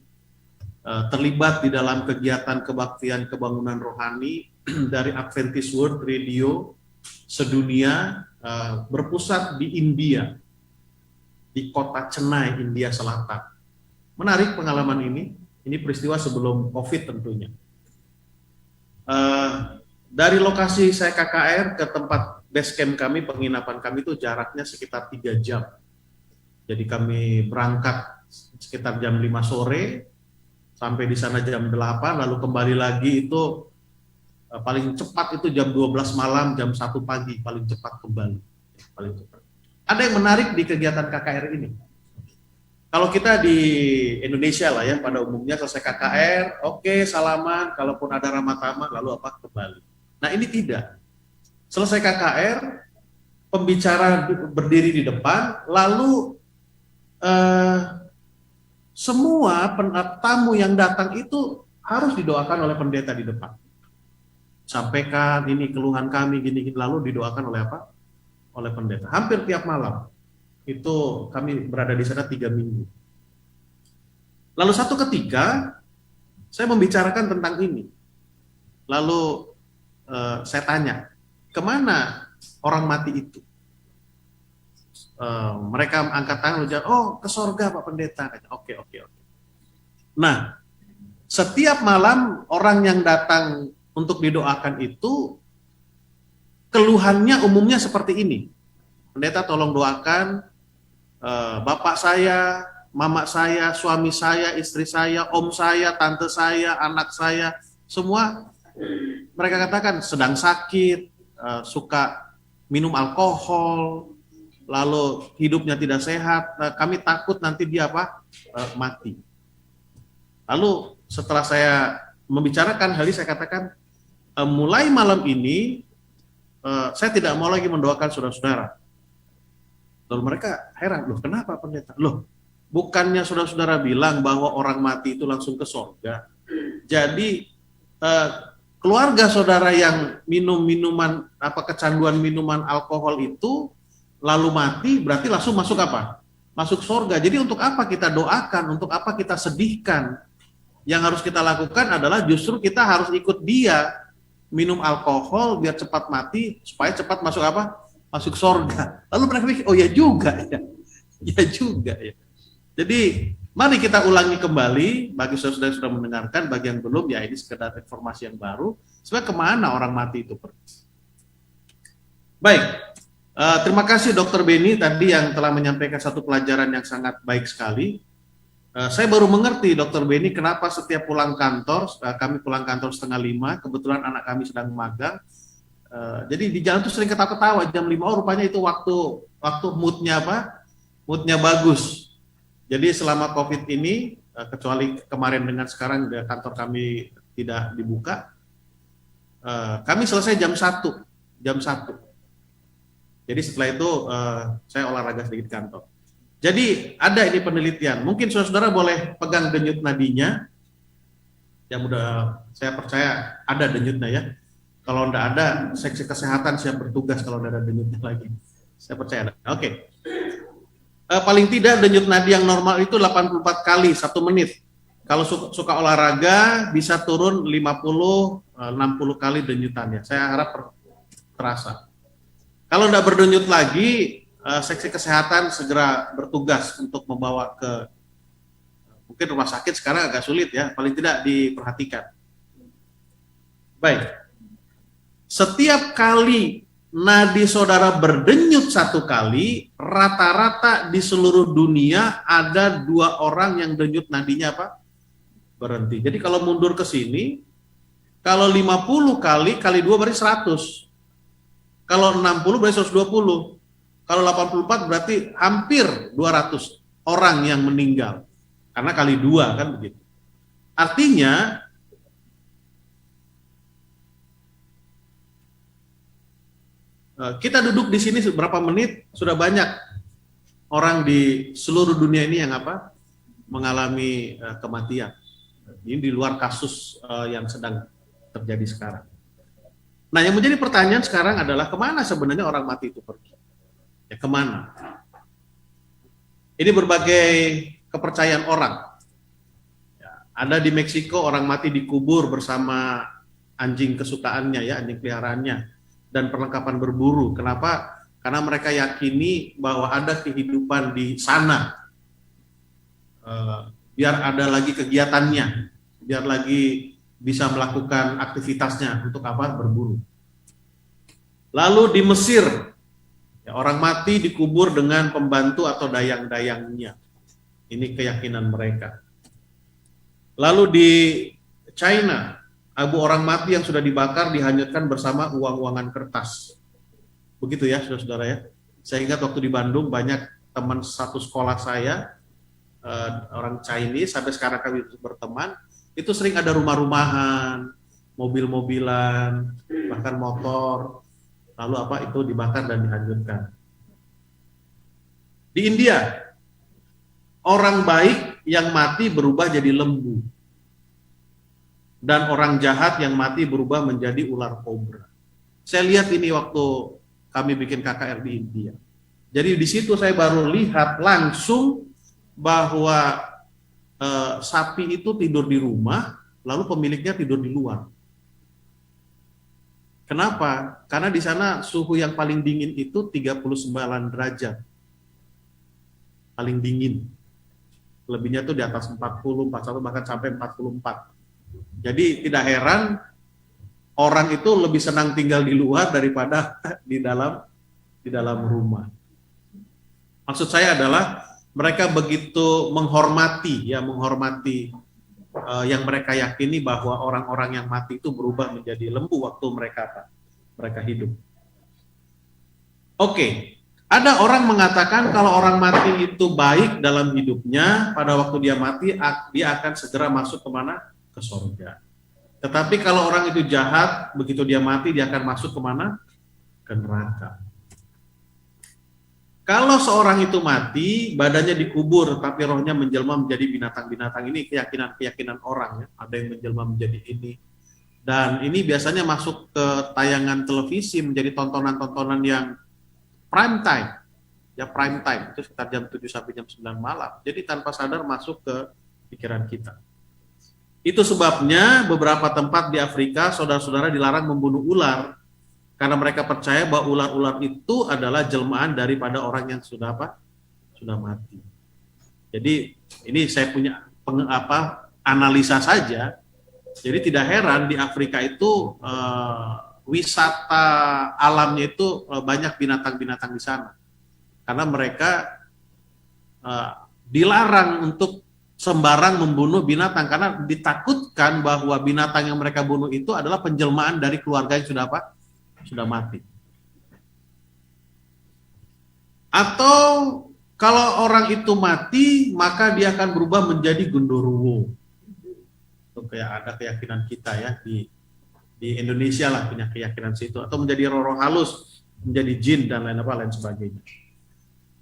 terlibat di dalam kegiatan kebaktian kebangunan rohani dari Adventist World Radio sedunia, berpusat di India, di kota Chennai, India Selatan. Menarik pengalaman ini peristiwa sebelum COVID tentunya. Dari lokasi saya KKR ke tempat base camp kami, penginapan kami itu jaraknya sekitar 3 jam. Jadi kami berangkat sekitar jam 5 sore, sampai di sana jam 8, lalu kembali lagi itu paling cepat itu jam 12 malam, jam 1 pagi, paling cepat kembali. Paling cepat. Ada yang menarik di kegiatan KKR ini. Kalau kita di Indonesia lah ya, pada umumnya selesai KKR, oke, salaman, kalaupun ada ramah tamah, lalu apa, kembali. Nah ini tidak. Selesai KKR, pembicara berdiri di depan, lalu semua tamu yang datang itu harus didoakan oleh pendeta di depan. Sampaikan ini keluhan kami, gini, lalu didoakan oleh apa? Oleh pendeta. Hampir tiap malam. Itu kami berada di sana 3 minggu. Lalu satu ketika saya membicarakan tentang ini. Lalu saya tanya, kemana orang mati itu? Mereka angkat tangan, oh ke sorga Pak Pendeta. Oke. Nah, setiap malam orang yang datang untuk didoakan itu keluhannya umumnya seperti ini. Pendeta tolong doakan bapak saya, mama saya, suami saya, istri saya, om saya, tante saya, anak saya, semua mereka katakan sedang sakit, suka minum alkohol, lalu hidupnya tidak sehat. Kami takut nanti dia mati. Lalu setelah saya membicarakan hal ini, saya katakan mulai malam ini saya tidak mau lagi mendoakan saudara-saudara. Lalu mereka heran, loh kenapa pendeta? Loh bukannya saudara-saudara bilang bahwa orang mati itu langsung ke surga? Jadi keluarga saudara yang minum minuman kecanduan minuman alkohol itu lalu mati, berarti langsung masuk apa? Masuk surga. Jadi untuk apa kita doakan? Untuk apa kita sedihkan? Yang harus kita lakukan adalah justru kita harus ikut dia minum alkohol biar cepat mati supaya cepat masuk apa? Masuk surga. Lalu mereka pikir, oh ya juga ya. Ya juga ya. Jadi mari kita ulangi kembali bagi saudara-saudara yang sudah mendengarkan, bagi yang belum ya ini sekedar informasi yang baru. Sebenarnya kemana orang mati itu pergi? Baik. Terima kasih Dr. Beni tadi yang telah menyampaikan satu pelajaran yang sangat baik sekali. Saya baru mengerti Dr. Beni kenapa setiap pulang kantor, kami pulang kantor 4:30, kebetulan anak kami sedang magang. Jadi di jalan tuh sering ketawa-ketawa jam 5, oh rupanya itu waktu moodnya moodnya bagus. Jadi selama COVID ini, kecuali kemarin dengan sekarang kantor kami tidak dibuka, kami selesai jam 1. Jadi setelah itu saya olahraga sedikit di kantor. Jadi ada ini penelitian. Mungkin saudara-saudara boleh pegang denyut nadinya. Ya mudah, saya percaya ada denyutnya ya. Kalau tidak ada, seksi kesehatan siap bertugas kalau tidak ada denyutnya lagi. Saya percaya ada. Oke. Paling tidak denyut nadi yang normal itu 84 kali 1 menit. Kalau suka olahraga bisa turun 50-60 kali denyutannya. Saya harap terasa. Kalau tidak berdenyut lagi, seksi kesehatan segera bertugas untuk membawa ke mungkin rumah sakit. Sekarang agak sulit ya, paling tidak diperhatikan. Baik, setiap kali nadi saudara berdenyut 1 kali, rata-rata di seluruh dunia ada 2 orang yang denyut nadinya berhenti. Jadi kalau mundur ke sini, kalau 50 kali 2 berarti 100. Kalau 60 berarti 120. Kalau 84 berarti hampir 200 orang yang meninggal. Karena kali 2 kan begitu. Artinya kita duduk di sini berapa menit sudah banyak orang di seluruh dunia ini yang mengalami kematian. Ini di luar kasus yang sedang terjadi sekarang. Nah, yang menjadi pertanyaan sekarang adalah kemana sebenarnya orang mati itu pergi? Ya, kemana? Ini berbagai kepercayaan orang. Ya, ada di Meksiko orang mati dikubur bersama anjing kesukaannya, ya, anjing peliharaannya, dan perlengkapan berburu. Kenapa? Karena mereka yakini bahwa ada kehidupan di sana. Biar ada lagi kegiatannya, biar lagi bisa melakukan aktivitasnya untuk apa? Berburu. Lalu di Mesir, ya, orang mati dikubur dengan pembantu atau dayang-dayangnya. Ini keyakinan mereka. Lalu di China, abu orang mati yang sudah dibakar dihanyutkan bersama uang-uangan kertas. Begitu ya, saudara-saudara ya. Saya ingat waktu di Bandung banyak teman satu sekolah saya, orang Chinese, sampai sekarang kami berteman, itu sering ada rumah-rumahan, mobil-mobilan, bahkan motor, lalu apa itu dibakar dan dihanyutkan. Di India, orang baik yang mati berubah jadi lembu, dan orang jahat yang mati berubah menjadi ular kobra. Saya lihat ini waktu kami bikin KKR di India. Jadi di situ saya baru lihat langsung bahwa sapi itu tidur di rumah, lalu pemiliknya tidur di luar. Kenapa? Karena di sana suhu yang paling dingin itu 39 derajat. Paling dingin. Lebihnya tuh di atas 40, 41, bahkan sampai 44. Jadi tidak heran orang itu lebih senang tinggal di luar daripada di dalam rumah. Maksud saya adalah mereka begitu menghormati yang mereka yakini bahwa orang-orang yang mati itu berubah menjadi lembu waktu mereka hidup. Oke, ada orang mengatakan kalau orang mati itu baik dalam hidupnya, pada waktu dia mati dia akan segera masuk kemana? Ke surga. Tetapi kalau orang itu jahat, begitu dia mati dia akan masuk kemana? Ke neraka. Kalau seorang itu mati, badannya dikubur, tapi rohnya menjelma menjadi binatang-binatang. Ini keyakinan orang, ya. Ada yang menjelma menjadi ini. Dan ini biasanya masuk ke tayangan televisi, menjadi tontonan-tontonan yang prime time. Ya, prime time, itu sekitar jam 7 sampai jam 9 malam. Jadi tanpa sadar masuk ke pikiran kita. Itu sebabnya beberapa tempat di Afrika, saudara-saudara dilarang membunuh ular. Karena mereka percaya bahwa ular-ular itu adalah jelmaan daripada orang yang sudah mati. Jadi ini saya punya analisa saja. Jadi tidak heran di Afrika itu wisata alamnya itu banyak binatang-binatang di sana. Karena mereka dilarang untuk sembarang membunuh binatang karena ditakutkan bahwa binatang yang mereka bunuh itu adalah penjelmaan dari keluarga yang sudah mati. Atau kalau orang itu mati, maka dia akan berubah menjadi genderuwo. Itu kayak ada keyakinan kita ya di Indonesia lah punya keyakinan situ, atau menjadi roh-roh halus, menjadi jin dan lain sebagainya.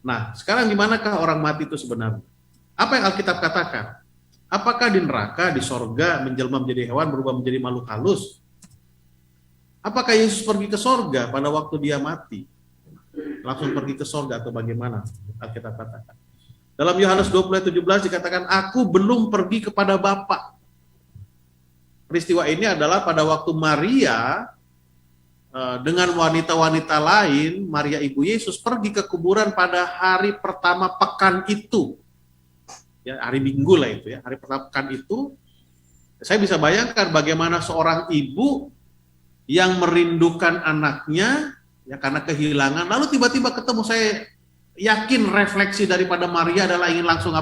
Nah, sekarang di manakah orang mati itu sebenarnya? Apa yang Alkitab katakan? Apakah di neraka, di sorga, menjelma menjadi hewan, berubah menjadi makhluk halus? Apakah Yesus pergi ke sorga pada waktu dia mati? Langsung pergi ke sorga atau bagaimana? Alkitab katakan. Dalam Yohanes 20:17 dikatakan, aku belum pergi kepada Bapa. Peristiwa ini adalah pada waktu Maria dengan wanita-wanita lain, Maria ibu Yesus pergi ke kuburan pada hari pertama pekan itu. Ya, hari Minggu lah itu ya, hari pertama pekan itu. Saya bisa bayangkan bagaimana seorang ibu yang merindukan anaknya ya karena kehilangan, lalu tiba-tiba ketemu. Saya yakin refleksi daripada Maria adalah ingin langsung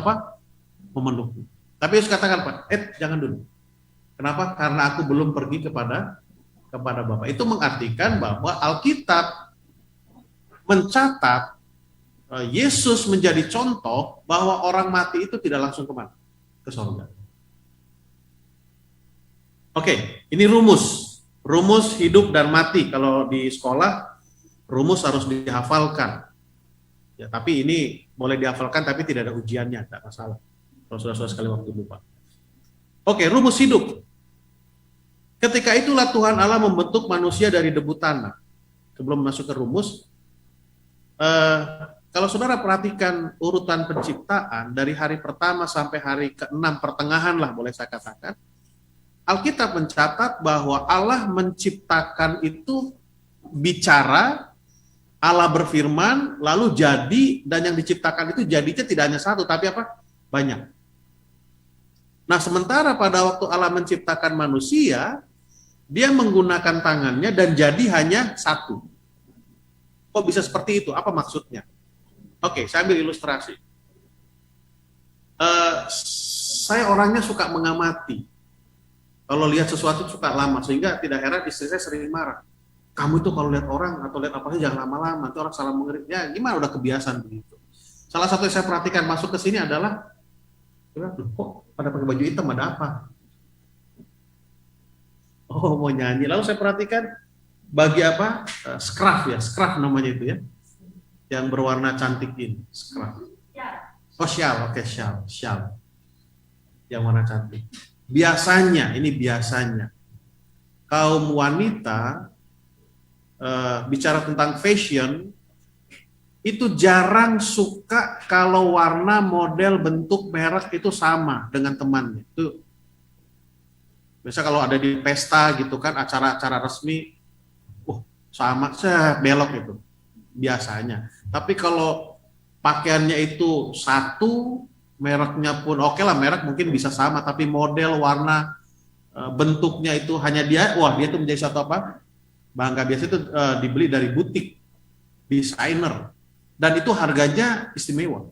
memeluk. Tapi Yesus katakan, Pak, jangan dulu. Kenapa? Karena aku belum pergi kepada Bapa. Itu mengartikan bahwa Alkitab mencatat Yesus menjadi contoh bahwa orang mati itu tidak langsung kemana? Ke surga. Oke, ini rumus hidup dan mati. Kalau di sekolah rumus harus dihafalkan. Ya, tapi ini boleh dihafalkan tapi tidak ada ujiannya, tidak masalah. Kalau saudara-saudara sekali waktu lupa. Oke, rumus hidup. Ketika itulah Tuhan Allah membentuk manusia dari debu tanah. Sebelum masuk ke rumus, kalau saudara perhatikan urutan penciptaan dari hari pertama sampai hari ke-6 pertengahan lah boleh saya katakan, Alkitab mencatat bahwa Allah menciptakan itu bicara, Allah berfirman, lalu jadi, dan yang diciptakan itu jadinya tidak hanya satu, tapi apa? Banyak. Nah, sementara pada waktu Allah menciptakan manusia, dia menggunakan tangannya dan jadi hanya satu. Kok bisa seperti itu? Apa maksudnya? Oke, saya ambil ilustrasi. Saya orangnya suka mengamati. Kalau lihat sesuatu suka lama, sehingga tidak heran istri saya sering marah. Kamu itu kalau lihat orang atau lihat apa saja jangan lama-lama, nanti orang salah mengerti. Ya gimana, udah kebiasaan begitu. Salah satu yang saya perhatikan masuk ke sini adalah, kok pada pakai baju hitam, ada apa? Oh, mau nyanyi. Lalu saya perhatikan bagi apa? Scarf ya, scarf namanya itu ya. Yang berwarna cantik ini, scarf. Oh, shawl, oke, shawl. Yang warna cantik. Biasanya, ini biasanya kaum wanita bicara tentang fashion itu jarang suka kalau warna, model, bentuk, merek itu sama dengan temannya. Itu biasa kalau ada di pesta gitu kan, acara-acara resmi, sama, belok itu biasanya. Tapi kalau pakaiannya itu satu, mereknya pun oke lah, merek mungkin bisa sama, tapi model, warna, bentuknya itu hanya dia, wah dia itu menjadi satu apa? Bangga. Biasa itu dibeli dari butik, desainer, dan itu harganya istimewa.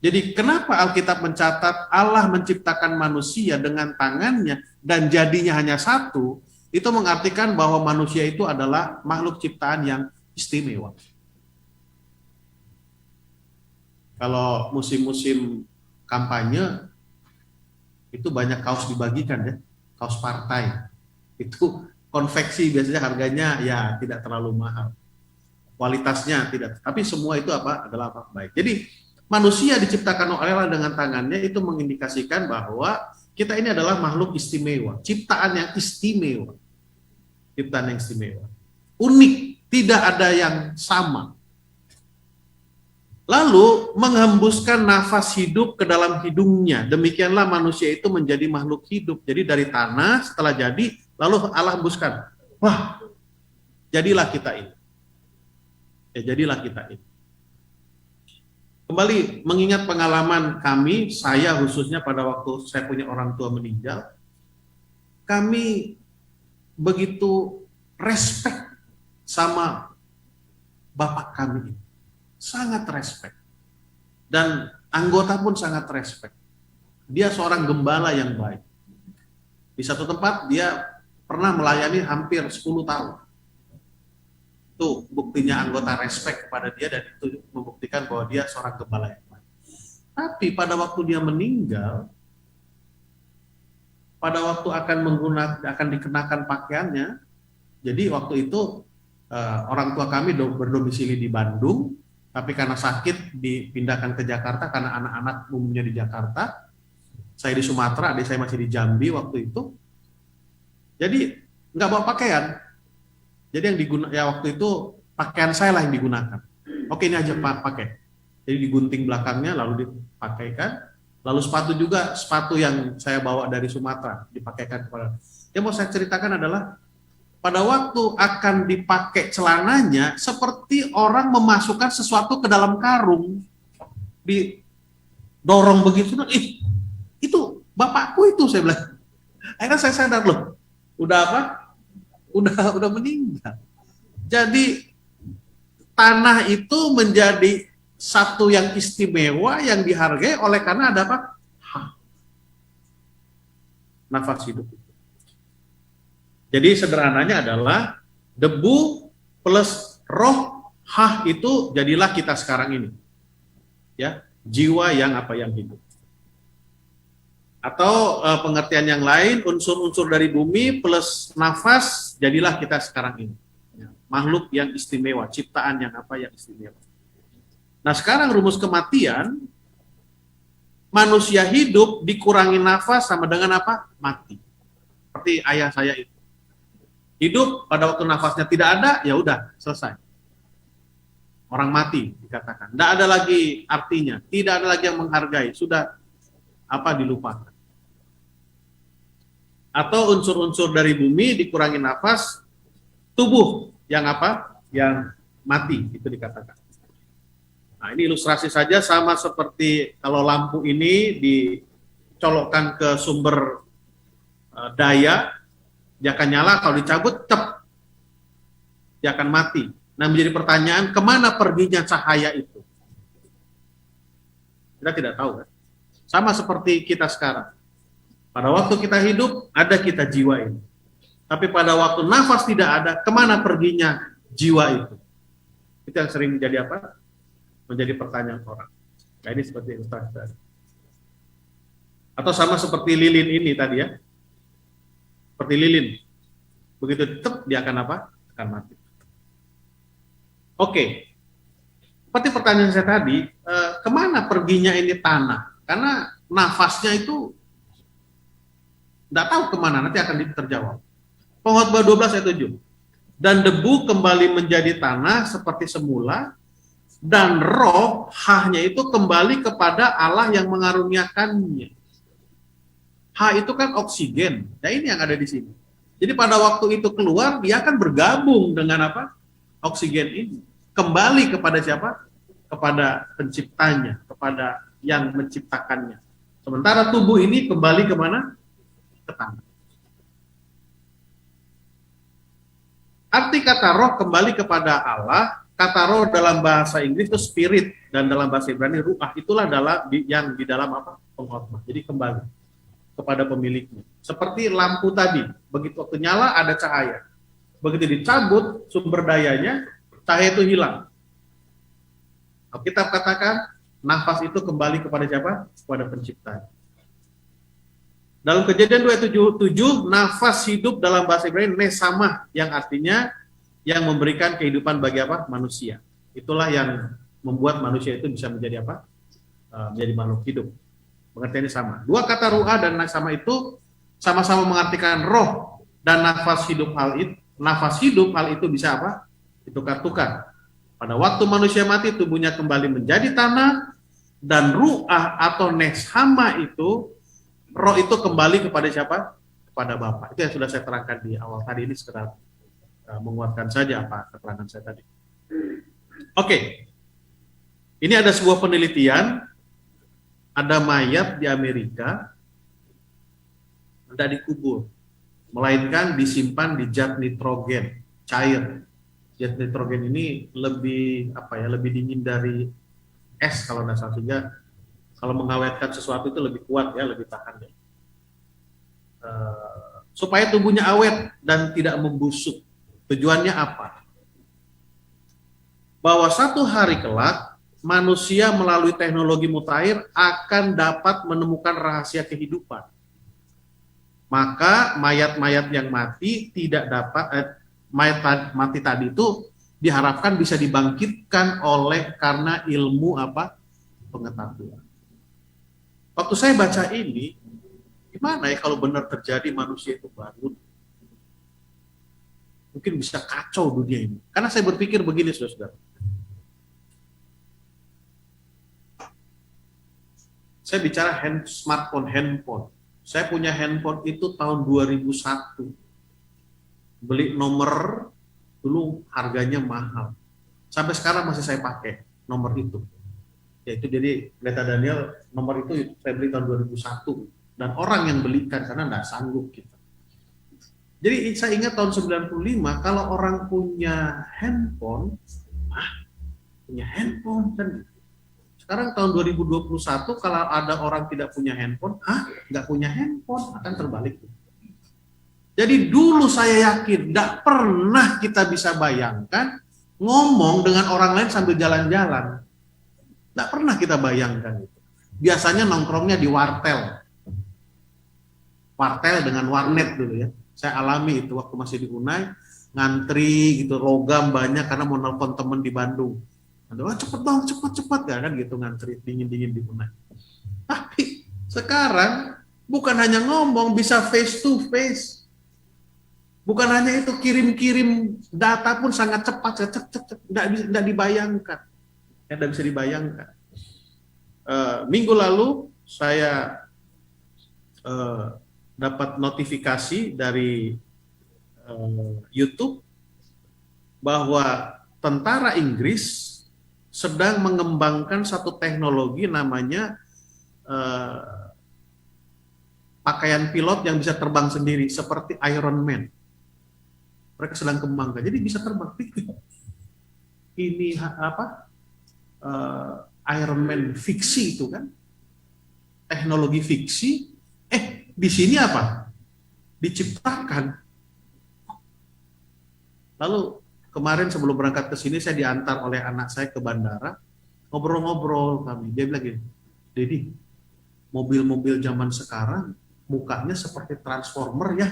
Jadi kenapa Alkitab mencatat Allah menciptakan manusia dengan tangannya dan jadinya hanya satu, itu mengartikan bahwa manusia itu adalah makhluk ciptaan yang istimewa. Kalau musim-musim kampanye, itu banyak kaos dibagikan ya, kaos partai. Itu konveksi biasanya harganya ya tidak terlalu mahal. Kualitasnya tidak, tapi semua itu adalah baik. Jadi manusia diciptakan oleh Allah dengan tangannya, itu mengindikasikan bahwa kita ini adalah makhluk istimewa, ciptaan yang istimewa. Ciptaan yang istimewa. Unik, tidak ada yang sama. Lalu menghembuskan nafas hidup ke dalam hidungnya. Demikianlah manusia itu menjadi makhluk hidup. Jadi dari tanah setelah jadi, lalu Allah hembuskan. Wah, jadilah kita ini. Ya, jadilah kita ini. Kembali mengingat pengalaman kami, saya khususnya pada waktu saya punya orang tua meninggal, kami begitu respect sama bapak kami ini. Sangat respect. Dan anggota pun sangat respect. Dia seorang gembala yang baik. Di satu tempat dia pernah melayani hampir 10 tahun. Itu buktinya anggota respect kepada dia, dan itu membuktikan bahwa dia seorang gembala yang baik. Tapi pada waktu dia meninggal, pada waktu akan dikenakan pakaiannya, jadi waktu itu orang tua kami berdomisili di Bandung, tapi karena sakit dipindahkan ke Jakarta karena anak-anak umumnya di Jakarta. Saya di Sumatera, adik saya masih di Jambi waktu itu. Jadi nggak bawa pakaian. Jadi waktu itu pakaian saya lah yang digunakan. Oke, ini aja pakai. Jadi digunting belakangnya lalu dipakaikan. Lalu sepatu juga, sepatu yang saya bawa dari Sumatera dipakaikan kepada. Yang mau saya ceritakan adalah pada waktu akan dipakai celananya, seperti orang memasukkan sesuatu ke dalam karung, didorong begitu. Itu bapakku itu, saya bilang. Akhirnya saya sadar, loh, udah apa? Udah meninggal. Jadi tanah itu menjadi satu yang istimewa, yang dihargai oleh karena ada apa? Nafas hidup. Jadi sederhananya adalah debu plus roh, itu jadilah kita sekarang ini. Ya, jiwa yang hidup. Atau pengertian yang lain, unsur-unsur dari bumi plus nafas, jadilah kita sekarang ini. Ya, makhluk yang istimewa, ciptaan yang istimewa. Nah, sekarang rumus kematian, manusia hidup dikurangi nafas sama dengan apa? Mati. Seperti ayah saya itu. Hidup pada waktu nafasnya tidak ada, ya udah selesai. Orang mati dikatakan. Tidak ada lagi artinya, tidak ada lagi yang menghargai, sudah dilupakan. Atau unsur-unsur dari bumi dikurangi nafas, tubuh yang yang mati, itu dikatakan. Nah, ini ilustrasi saja, sama seperti kalau lampu ini dicolokkan ke sumber daya, dia akan nyala, kalau dicabut, dia akan mati. Nah, menjadi pertanyaan, kemana perginya cahaya itu? Kita tidak tahu, kan? Sama seperti kita sekarang. Pada waktu kita hidup, ada kita jiwa ini. Tapi pada waktu nafas tidak ada, kemana perginya jiwa itu? Itu yang sering menjadi menjadi pertanyaan orang. Nah, ini seperti ilustrasi tadi. Atau sama seperti lilin ini tadi ya. Seperti lilin. Begitu dia akan akan mati. Oke. Seperti pertanyaan saya tadi, kemana perginya ini tanah? Karena nafasnya itu tidak tahu kemana, nanti akan terjawab. Pengkhotbah 12 ayat 7. Dan debu kembali menjadi tanah seperti semula, dan roh hahnya itu kembali kepada Allah yang mengaruniakannya. Hah itu kan oksigen. Nah ini yang ada di sini. Jadi pada waktu itu keluar, dia akan bergabung dengan oksigen ini. Kembali kepada siapa? Kepada penciptanya, kepada yang menciptakannya. Sementara tubuh ini kembali kemana? Ke tanah. Arti kata roh kembali kepada Allah, kata roh dalam bahasa Inggris itu spirit, dan dalam bahasa Ibrani ruah, itulah yang di dalam pengkhotbah. Jadi kembali kepada pemiliknya. Seperti lampu tadi, begitu waktu nyala ada cahaya. Begitu dicabut sumber dayanya, cahaya itu hilang. Kita katakan nafas itu kembali kepada siapa? Kepada pencipta. Dalam Kejadian 2:7, nafas hidup dalam bahasa Ibrani nesama, yang artinya yang memberikan kehidupan bagi manusia. Itulah yang membuat manusia itu bisa menjadi menjadi makhluk hidup. Pengertiannya sama. Dua kata ruah dan nasama itu sama-sama mengartikan roh dan nafas hidup hal itu. Nafas hidup hal itu bisa ditukar-tukar. Pada waktu manusia mati, tubuhnya kembali menjadi tanah, dan ruah atau neshama itu, roh itu kembali kepada siapa? Kepada Bapa. Itu yang sudah saya terangkan di awal tadi, ini sekedar menguatkan saja keterangan saya tadi. Oke. Ini ada sebuah penelitian. Ada mayat di Amerika tidak dikubur, melainkan disimpan di zat nitrogen cair. Zat nitrogen ini lebih lebih dingin dari es kalau tidak salah, sehingga kalau mengawetkan sesuatu itu lebih kuat ya, lebih tahan ya. Supaya tubuhnya awet dan tidak membusuk. Tujuannya apa? Bahwa satu hari kelak manusia melalui teknologi mutakhir akan dapat menemukan rahasia kehidupan. Maka mayat-mayat yang mati tidak dapat mayat mati tadi itu diharapkan bisa dibangkitkan karena ilmu pengetahuan. Waktu saya baca ini, gimana ya kalau benar terjadi manusia itu bangun? Mungkin bisa kacau dunia ini. Karena saya berpikir begini, saudara-saudara. Saya bicara handphone. Saya punya handphone itu tahun 2001. Beli nomor dulu harganya mahal. Sampai sekarang masih saya pakai nomor itu. Yaitu jadi Pendeta Daniel, nomor itu saya beli tahun 2001. Dan orang yang belikan karena tidak sanggup kita. Jadi saya ingat tahun 95 kalau orang punya handphone kan. Sekarang tahun 2021 kalau ada orang tidak punya handphone, nggak punya handphone, akan terbalik. Jadi dulu saya yakin, tidak pernah kita bisa bayangkan ngomong dengan orang lain sambil jalan-jalan. Tidak pernah kita bayangkan itu. Biasanya nongkrongnya di wartel. Wartel dengan warnet dulu ya. Saya alami itu waktu masih di Unai, ngantri gitu, logam banyak karena mau nelpon teman di Bandung. Cepet dong, cepet ya kan gitu, ngantri dingin di Unai. Tapi Sekarang bukan hanya ngomong, bisa face to face. Bukan hanya itu, kirim-kirim data pun sangat cepat, tidak dibayangkan. Tidak bisa dibayangkan. Minggu lalu saya dapat notifikasi dari YouTube bahwa tentara Inggris sedang mengembangkan satu teknologi namanya pakaian pilot yang bisa terbang sendiri seperti Iron Man. Mereka sedang kembangkan, jadi bisa terbang. Ini apa? Iron Man fiksi itu kan, teknologi fiksi. Di sini apa? Diciptakan. Lalu kemarin sebelum berangkat ke sini saya diantar oleh anak saya ke bandara, ngobrol-ngobrol kami. Dia bilang gini, Dedi, mobil-mobil zaman sekarang mukanya seperti Transformer ya.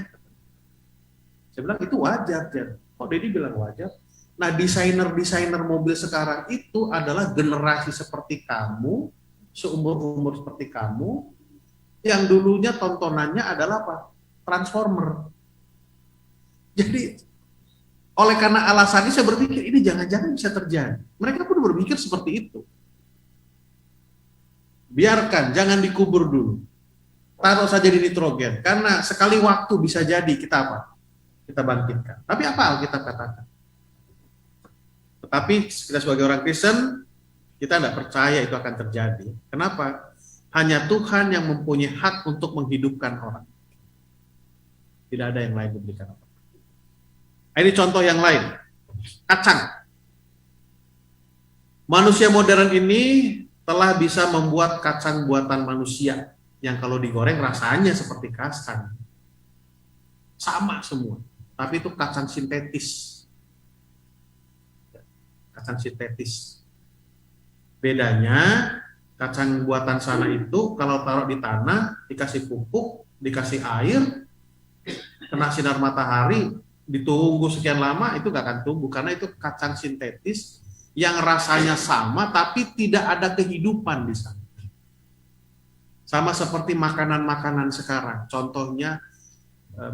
Saya bilang itu wajar, Jen. Kok Dedi bilang wajar? Nah, desainer-desainer mobil sekarang itu adalah generasi seperti kamu, seumur-umur seperti kamu, yang dulunya tontonannya adalah apa? Transformer. Jadi, oleh karena alasan ini saya berpikir, ini jangan-jangan bisa terjadi. Mereka pun berpikir seperti itu. Biarkan, jangan dikubur dulu. Taruh saja di nitrogen, karena sekali waktu bisa jadi kita apa? Kita bangkitkan. Tapi apa Alkitab katakan? Tetapi kita sebagai orang Kristen, kita tidak percaya itu akan terjadi. Kenapa? Hanya Tuhan yang mempunyai hak untuk menghidupkan orang. Tidak ada yang lain diberikan apa. Ini contoh yang lain. Kacang. Manusia modern ini telah bisa membuat kacang buatan manusia yang kalau digoreng rasanya seperti kacang. Sama semua. Tapi itu kacang sintetis. Kacang sintetis. Bedanya, kacang buatan sana itu kalau taruh di tanah, dikasih pupuk, dikasih air, kena sinar matahari, ditunggu sekian lama, itu gak akan tumbuh. Karena itu kacang sintetis yang rasanya sama, tapi tidak ada kehidupan di sana. Sama seperti makanan-makanan sekarang. Contohnya,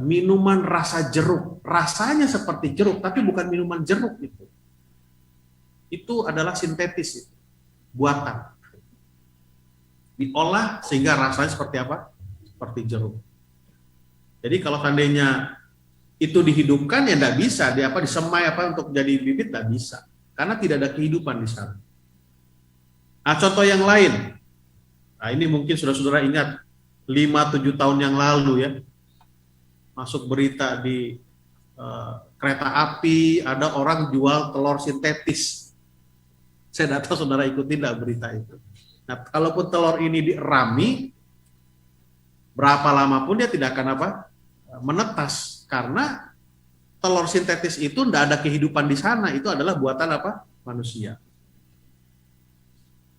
minuman rasa jeruk. Rasanya seperti jeruk, tapi bukan minuman jeruk itu. Itu adalah sintetis, buatan. Diolah sehingga rasanya seperti apa? Seperti jeruk. Jadi kalau seandainya itu dihidupkan ya tidak bisa, disemai untuk jadi bibit tidak bisa, karena tidak ada kehidupan di sana. Nah, contoh yang lain. Nah, ini mungkin saudara-saudara ingat 5-7 tahun yang lalu ya. Masuk berita di kereta api, ada orang jual telur sintetis. Saya tidak tahu saudara ikuti tidak berita itu. Nah, kalaupun telur ini dirami, berapa lama pun dia tidak akan menetas, karena telur sintetis itu tidak ada kehidupan di sana, itu adalah buatan manusia.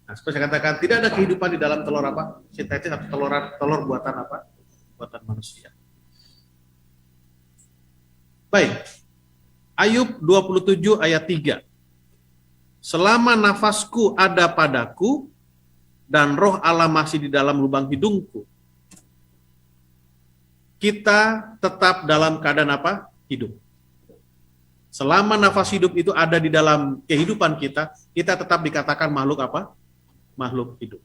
Nah, seperti saya katakan, tidak ada kehidupan di dalam telur sintetis atau telur buatan buatan manusia. Baik, Ayub 27 ayat 3. Selama nafasku ada padaku, dan roh Allah masih di dalam lubang hidungku, kita tetap dalam keadaan hidup. Selama nafas hidup itu ada di dalam kehidupan kita, kita tetap dikatakan makhluk makhluk hidup.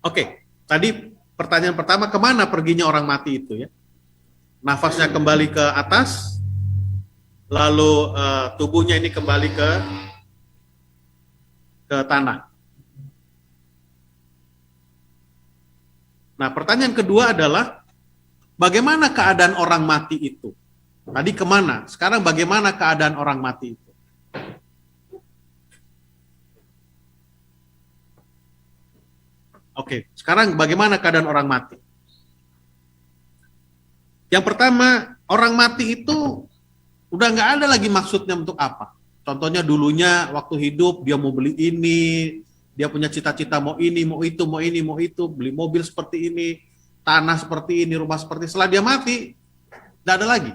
Oke, tadi pertanyaan pertama, kemana perginya orang mati itu ya? Nafasnya kembali ke atas, lalu tubuhnya ini kembali ke tanah. Nah, pertanyaan kedua adalah bagaimana keadaan orang mati itu? Tadi kemana? Sekarang bagaimana keadaan orang mati itu? Oke, sekarang bagaimana keadaan orang mati? Yang pertama, orang mati itu udah nggak ada lagi maksudnya untuk apa. Contohnya dulunya waktu hidup dia mau beli ini, dia punya cita-cita mau ini, mau itu, mau ini, mau itu, beli mobil seperti ini, tanah seperti ini, rumah seperti ini. Setelah dia mati, nggak ada lagi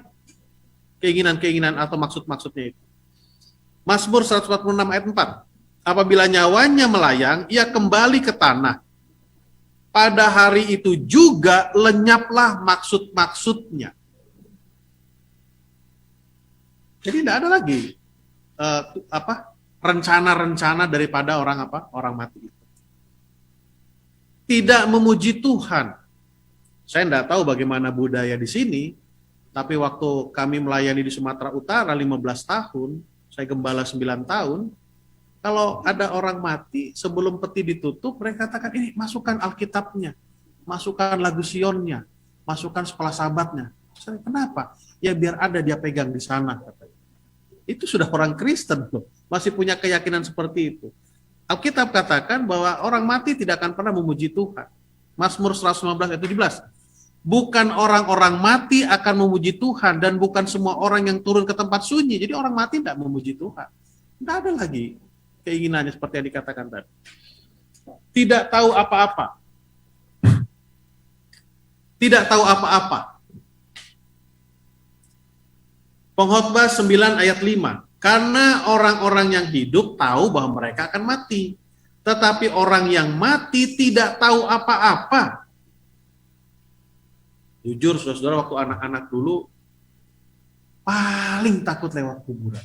keinginan-keinginan atau maksud-maksudnya itu. Mazmur 146 ayat 4. Apabila nyawanya melayang, ia kembali ke tanah. pada hari itu juga lenyaplah maksud-maksudnya. Jadi tidak ada lagi rencana-rencana daripada orang mati itu. Tidak memuji Tuhan. Saya tidak tahu bagaimana budaya di sini, tapi waktu kami melayani di Sumatera Utara 15 tahun, saya gembala 9 tahun, kalau ada orang mati sebelum peti ditutup, mereka katakan ini masukkan Alkitabnya, masukkan lagu Sionnya, masukkan sekolah sahabatnya. Saya, kenapa? Ya biar ada dia pegang di sana, katanya. Itu sudah orang Kristen loh, masih punya keyakinan seperti itu. Alkitab katakan bahwa orang mati tidak akan pernah memuji Tuhan. Mazmur 115 ayat 17. Bukan orang-orang mati akan memuji Tuhan dan bukan semua orang yang turun ke tempat sunyi. Jadi orang mati tidak memuji Tuhan. Tidak ada lagi keinginannya seperti yang dikatakan tadi. Tidak tahu apa-apa. Tidak tahu apa-apa. Pengkhotbah 9 ayat 5. Karena orang-orang yang hidup tahu bahwa mereka akan mati. Tetapi orang yang mati tidak tahu apa-apa. Jujur, saudara-saudara, waktu anak-anak dulu paling takut lewat kuburan.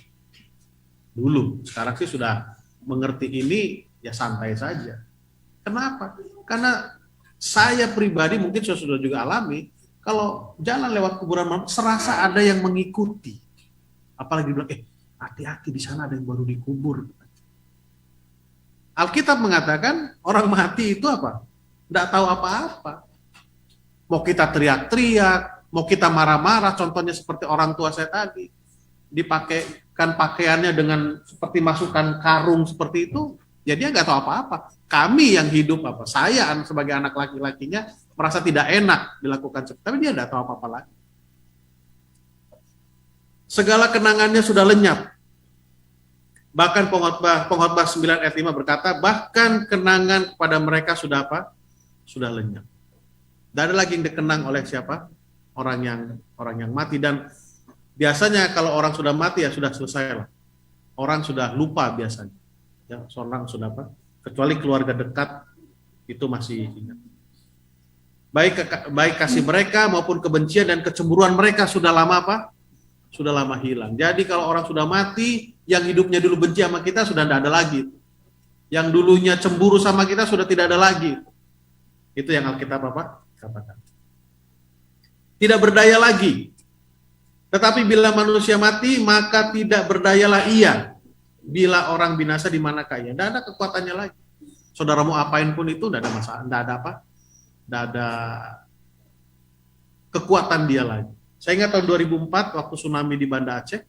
Dulu, sekarang sih sudah mengerti ini, ya santai saja. Kenapa? Karena saya pribadi, mungkin saudara juga alami, kalau jalan lewat kuburan, serasa ada yang mengikuti. Apalagi bilang, hati-hati di sana ada yang baru dikubur. Alkitab mengatakan, orang mati itu apa? Tidak tahu apa-apa. Mau kita teriak-teriak, mau kita marah-marah, contohnya seperti orang tua saya tadi, dipakaikan pakaiannya dengan seperti masukkan karung seperti itu, ya dia nggak tahu apa-apa. Kami yang hidup saya sebagai anak laki-lakinya merasa tidak enak dilakukan seperti itu, tapi dia nggak tahu apa-apa lagi. Segala kenangannya sudah lenyap. Bahkan pengkhotbah 9 ayat 5 berkata, bahkan kenangan kepada mereka sudah apa? Sudah lenyap. Tidak ada lagi yang dikenang oleh siapa? Orang yang mati. Dan biasanya kalau orang sudah mati ya sudah selesai lah. Orang sudah lupa biasanya. Ya, seorang sudah apa? Kecuali keluarga dekat itu masih ingat. Baik kasih mereka maupun kebencian dan kecemburuan mereka sudah lama apa? Sudah lama hilang. Jadi kalau orang sudah mati, yang hidupnya dulu benci sama kita sudah tidak ada lagi. Yang dulunya cemburu sama kita sudah tidak ada lagi. Itu yang Alkitab katakan. Tidak berdaya lagi. Tetapi bila manusia mati, maka tidak berdayalah ia. Bila orang binasa di manakah ia? Tidak ada kekuatannya lagi. Saudara mau apain pun itu tidak ada masalah. Tidak ada apa? Tidak ada kekuatan dia lagi. Saya ingat tahun 2004 waktu tsunami di Banda Aceh,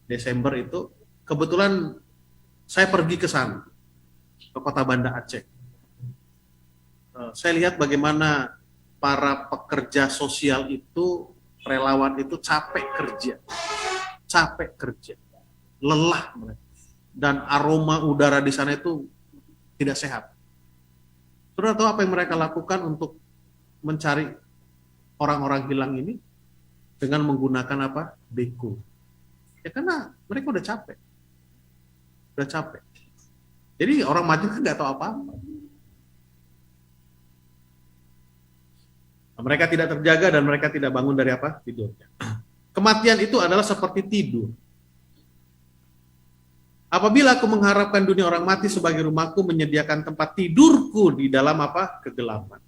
Desember itu, kebetulan saya pergi ke sana, ke kota Banda Aceh. Saya lihat bagaimana para pekerja sosial itu, relawan itu capek kerja, lelah mereka, dan aroma udara di sana itu tidak sehat. Saudara tahu apa yang mereka lakukan untuk mencari orang-orang hilang ini? Dengan menggunakan apa? Beko. Ya karena mereka udah capek. Jadi orang mati kan nggak tahu apa-apa. Mereka tidak terjaga dan mereka tidak bangun dari apa? Tidurnya. Kematian itu adalah seperti tidur. Apabila aku mengharapkan dunia orang mati sebagai rumahku, menyediakan tempat tidurku di dalam apa? Kegelapan.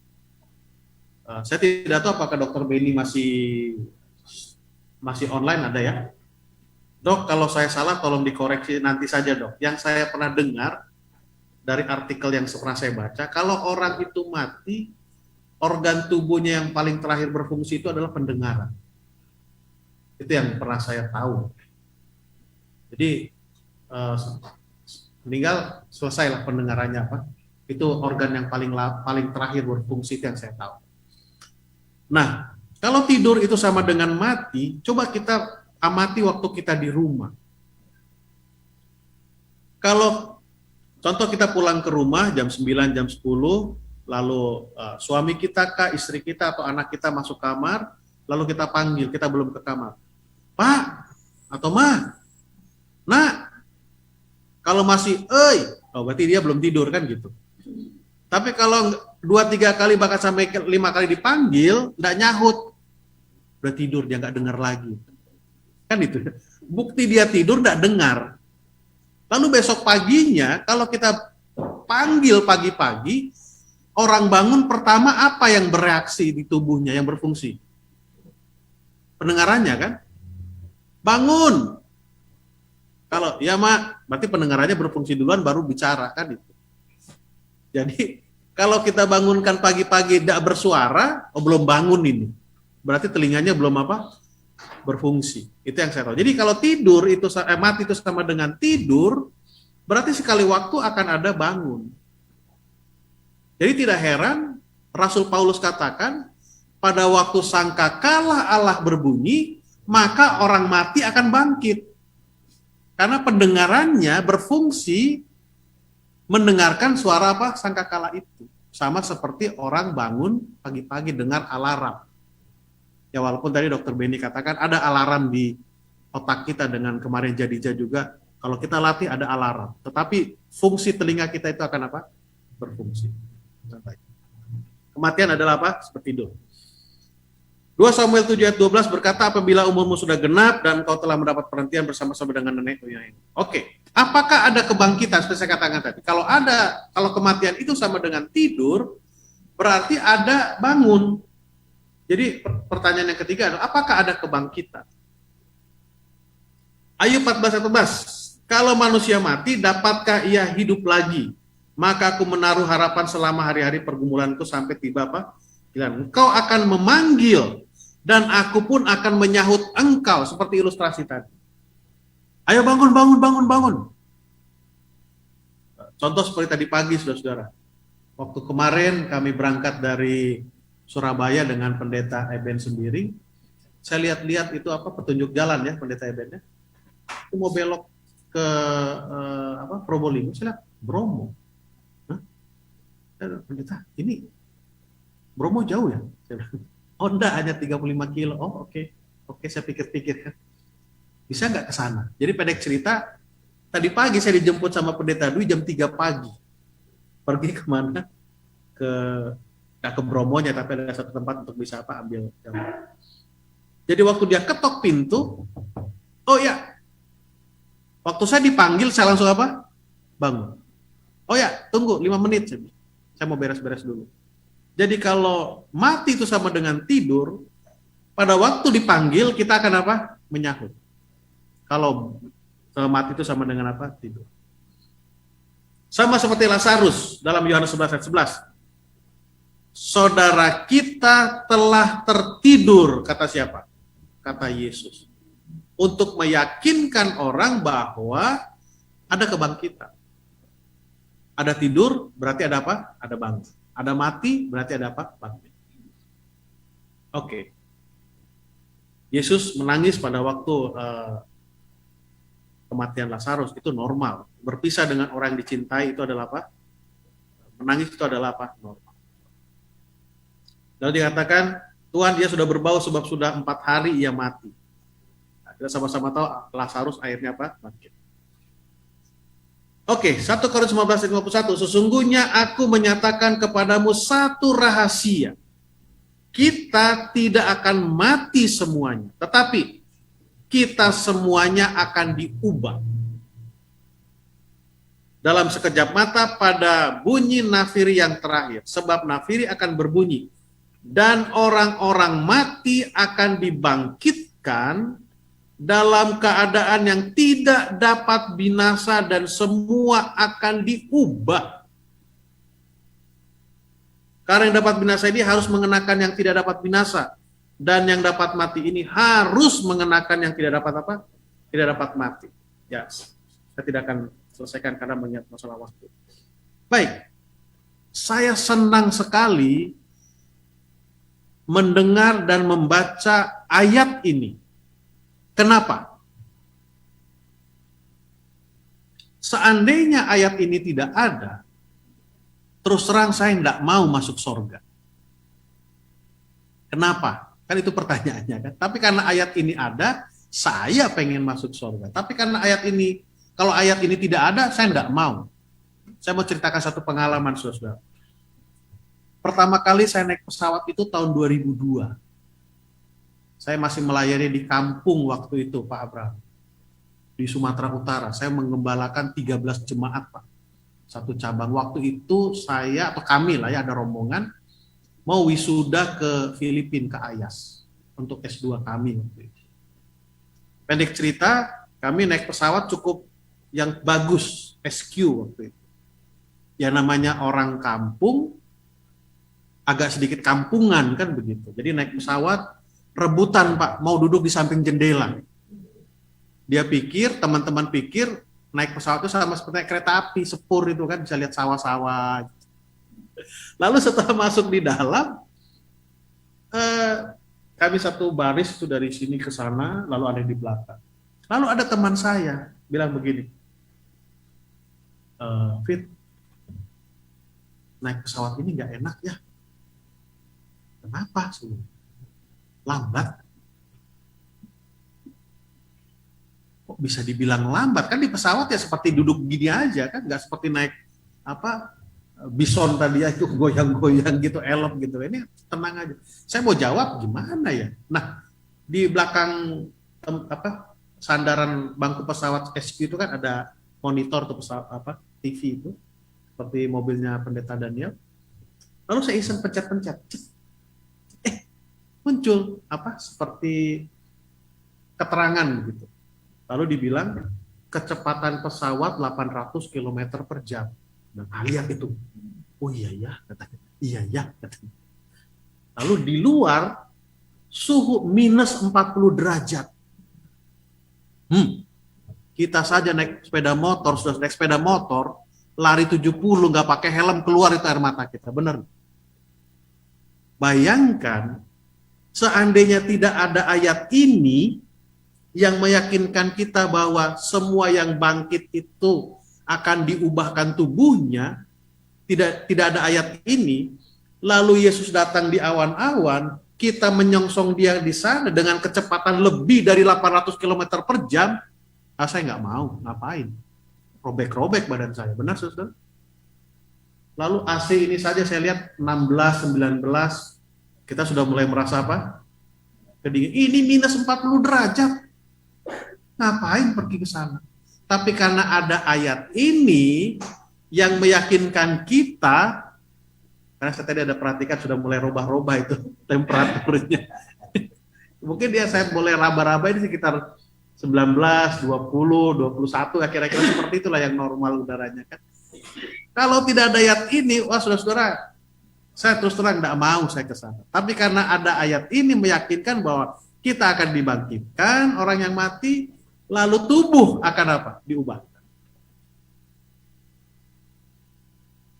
Saya tidak tahu apakah Dr. Benny masih online ada ya? Dok, kalau saya salah tolong dikoreksi nanti saja dok. Yang saya pernah dengar dari artikel yang pernah saya baca, kalau orang itu mati, organ tubuhnya yang paling terakhir berfungsi itu adalah pendengaran. Itu yang pernah saya tahu. Jadi meninggal selesailah pendengarannya apa? Itu organ yang paling terakhir berfungsi, itu yang saya tahu. Nah, kalau tidur itu sama dengan mati, coba kita amati waktu kita di rumah. Kalau contoh kita pulang ke rumah jam 9, jam 10, lalu suami kita kah, istri kita atau anak kita masuk kamar, lalu kita panggil, kita belum ke kamar. Pak atau Ma, nak, kalau masih, berarti dia belum tidur kan gitu. Tapi kalau 2-3 kali bahkan sampai 5 kali dipanggil, nggak nyahut, udah tidur, dia nggak dengar lagi. Kan itu. Bukti dia tidur nggak dengar. Lalu besok paginya, kalau kita panggil pagi-pagi, orang bangun pertama apa yang bereaksi di tubuhnya, yang berfungsi? Pendengarannya kan? Bangun. Kalau ya mak, berarti pendengarannya berfungsi duluan baru bicara kan itu. Jadi kalau kita bangunkan pagi-pagi tidak bersuara, oh belum bangun ini. Berarti telinganya belum apa? Berfungsi. Itu yang saya tahu. Jadi kalau tidur itu mati itu sama dengan tidur, berarti sekali waktu akan ada bangun. Jadi tidak heran Rasul Paulus katakan pada waktu sangkakala Allah berbunyi, maka orang mati akan bangkit. Karena pendengarannya berfungsi mendengarkan suara apa sangkakala itu. Sama seperti orang bangun pagi-pagi dengar alarm. Ya walaupun tadi Dr. Benny katakan ada alarm di otak kita dengan kemarin Jadija juga. Kalau kita latih ada alarm. Tetapi fungsi telinga kita itu akan apa? Berfungsi. Kematian adalah apa? Seperti tidur. 2 Samuel 7 ayat 12 berkata, apabila umurmu sudah genap dan kau telah mendapat perhentian bersama-sama dengan nenek moyang. Oke. Apakah ada kebangkitan seperti saya katakan tadi? Kalau kematian itu sama dengan tidur, berarti ada bangun. Jadi pertanyaan yang ketiga adalah apakah ada kebangkitan? Ayub 14 ayat 14. Kalau manusia mati, dapatkah ia hidup lagi? Maka aku menaruh harapan selama hari-hari pergumulanku sampai tiba apa? Engkau akan memanggil dan aku pun akan menyahut engkau, seperti ilustrasi tadi. Ayo bangun. Contoh seperti tadi pagi, saudara-saudara. Waktu kemarin kami berangkat dari Surabaya dengan pendeta Eben sendiri. Saya lihat-lihat itu apa petunjuk jalan ya pendeta Ebennya. Itu mau belok ke Probolinggo, saya lihat Bromo. Pendeta, ini Bromo jauh ya? Oh enggak, hanya 35 kilo. Oh oke, saya pikir-pikir kan. Bisa nggak ke sana? Jadi pendek cerita, tadi pagi saya dijemput sama pendeta Dwi jam 3 pagi. Pergi kemana? Nggak ke Bromonya, tapi ada satu tempat untuk bisa ambil gambar. Jadi waktu dia ketok pintu, oh ya, waktu saya dipanggil saya langsung apa? Bangun. Oh ya, tunggu 5 menit. Saya mau beres-beres dulu. Jadi kalau mati itu sama dengan tidur, pada waktu dipanggil kita akan apa? Menyahut. Kalau mati itu sama dengan apa? Tidur. Sama seperti Lazarus dalam Yohanes 11 ayat 11. Saudara kita telah tertidur, kata siapa? Kata Yesus. Untuk meyakinkan orang bahwa ada kebangkitan. Ada tidur, berarti ada apa? Ada bangun. Ada mati, berarti ada apa? Bangkit. Oke. Yesus menangis pada waktu kematian Lazarus, itu normal. Berpisah dengan orang yang dicintai itu adalah apa? Menangis itu adalah apa? Normal. Lalu dikatakan, Tuhan dia sudah berbau sebab sudah 4 hari ia mati. Nah, kita sama-sama tahu Lazarus akhirnya apa? Bangkit. Oke, 1 Korintus 15 ayat 51. Sesungguhnya aku menyatakan kepadamu satu rahasia. Kita tidak akan mati semuanya, tetapi kita semuanya akan diubah. Dalam sekejap mata pada bunyi nafiri yang terakhir. Sebab nafiri akan berbunyi. Dan orang-orang mati akan dibangkitkan dalam keadaan yang tidak dapat binasa dan semua akan diubah. Karena yang dapat binasa ini harus mengenakan yang tidak dapat binasa. Dan yang dapat mati ini harus mengenakan yang tidak dapat apa? Tidak dapat mati. Ya, saya tidak akan selesaikan karena mengingat masalah waktu. Baik, saya senang sekali mendengar dan membaca ayat ini. Kenapa? Seandainya ayat ini tidak ada, terus terang saya tidak mau masuk surga. Kenapa? Kan itu pertanyaannya kan. Tapi karena ayat ini ada, saya pengen masuk surga. Tapi karena ayat ini, kalau ayat ini tidak ada, saya tidak mau. Saya mau ceritakan satu pengalaman, saudara. Pertama kali saya naik pesawat itu tahun 2002. Saya masih melayani di kampung waktu itu, Pak Abraham. Di Sumatera Utara, saya mengembalakan 13 jemaat, Pak. Satu cabang. Waktu itu saya, atau kami lah ya, ada rombongan, mau wisuda ke Filipina, ke Ayas. Untuk S2 kami waktu itu. Pendek cerita, kami naik pesawat cukup yang bagus, SQ waktu itu. Ya namanya orang kampung, agak sedikit kampungan kan begitu. Jadi naik pesawat, rebutan Pak, mau duduk di samping jendela. Dia pikir, teman-teman pikir, naik pesawat itu sama seperti naik kereta api, sepur itu kan, bisa lihat sawah-sawah. Lalu setelah masuk di dalam, kami satu baris itu dari sini ke sana, lalu ada di belakang. Lalu ada teman saya, bilang begini, Fit, naik pesawat ini nggak enak ya. Kenapa? Lambat. Kok bisa dibilang lambat? Kan di pesawat ya seperti duduk gini aja kan, nggak seperti naik bison tadi ya, itu goyang-goyang gitu, elop gitu. Ini tenang aja. Saya mau jawab gimana ya? Nah, di belakang sandaran bangku pesawat SQ itu kan ada monitor tuh pesawat TV itu seperti mobilnya Pendeta Daniel. Lalu saya iseng pencet-pencet. Muncul seperti keterangan gitu. Lalu dibilang kecepatan pesawat 800 km per jam. Dan lihat itu. Oh iya ya, katanya. Iya ya, katanya. Lalu di luar suhu minus 40 derajat. Kita saja naik sepeda motor, sudah naik sepeda motor, lari 70 nggak pakai helm, keluar itu air mata kita, benar. Bayangkan seandainya tidak ada ayat ini yang meyakinkan kita bahwa semua yang bangkit itu akan diubahkan tubuhnya, tidak ada ayat ini, lalu Yesus datang di awan-awan, kita menyongsong dia di sana dengan kecepatan lebih dari 800 km per jam, saya nggak mau, ngapain? Robek-robek badan saya, benar saudara? Lalu AC ini saja saya lihat 16, 19, kita sudah mulai merasa kedingin. Ini minus 40 derajat. Ngapain pergi ke sana? Tapi karena ada ayat ini yang meyakinkan kita, karena saya tadi ada perhatikan sudah mulai robah-robah itu temperaturnya. Mungkin saya boleh raba-raba ini sekitar 19, 20, 21, kira-kira seperti itulah yang normal udaranya kan. Kalau tidak ada ayat ini, wah saudara-saudara, saya terus terang tidak mau saya ke sana. Tapi karena ada ayat ini meyakinkan bahwa kita akan dibangkitkan, orang yang mati, lalu tubuh akan diubahkan.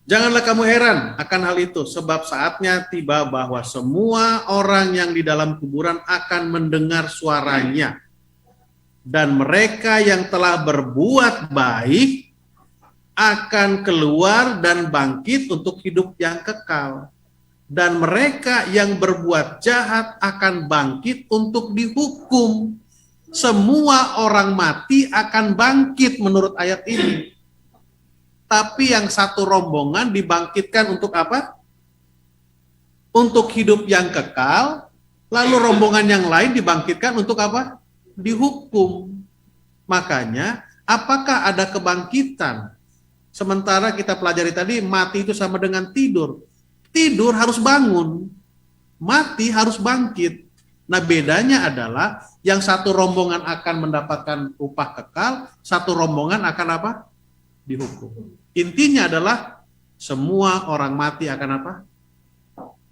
Janganlah kamu heran akan hal itu, sebab saatnya tiba bahwa semua orang yang di dalam kuburan akan mendengar suaranya. Dan mereka yang telah berbuat baik akan keluar dan bangkit untuk hidup yang kekal. Dan mereka yang berbuat jahat akan bangkit untuk dihukum. Semua orang mati akan bangkit menurut ayat ini. Tapi yang satu rombongan dibangkitkan untuk apa? Untuk hidup yang kekal. Lalu rombongan yang lain dibangkitkan untuk apa? Dihukum. Makanya, apakah ada kebangkitan? Sementara kita pelajari tadi, mati itu sama dengan tidur. Tidur harus bangun, mati harus bangkit. Nah, bedanya adalah yang satu rombongan akan mendapatkan upah kekal, satu rombongan akan dihukum. Intinya adalah semua orang mati akan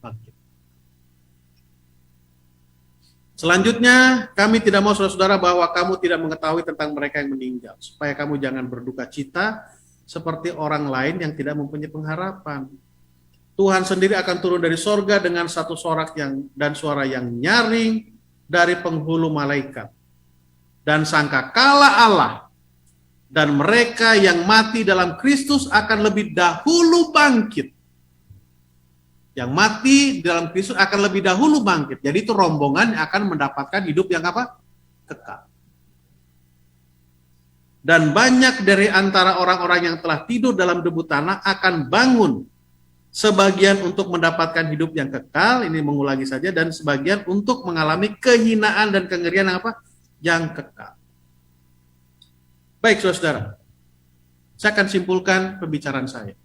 bangkit. Selanjutnya, kami tidak mau saudara-saudara bahwa kamu tidak mengetahui tentang mereka yang meninggal, supaya kamu jangan berduka cita seperti orang lain yang tidak mempunyai pengharapan. Tuhan sendiri akan turun dari sorga dengan satu sorak dan suara yang nyaring dari penghulu malaikat. Dan sangkakala Allah dan mereka yang mati dalam Kristus akan lebih dahulu bangkit. Yang mati dalam Kristus akan lebih dahulu bangkit. Jadi itu rombongan yang akan mendapatkan hidup yang kekal. Dan banyak dari antara orang-orang yang telah tidur dalam debu tanah akan bangun sebagian untuk mendapatkan hidup yang kekal, ini mengulangi saja, dan sebagian untuk mengalami kehinaan dan kengerian yang apa? Yang kekal. Baik, saudara, saya akan simpulkan pembicaraan saya.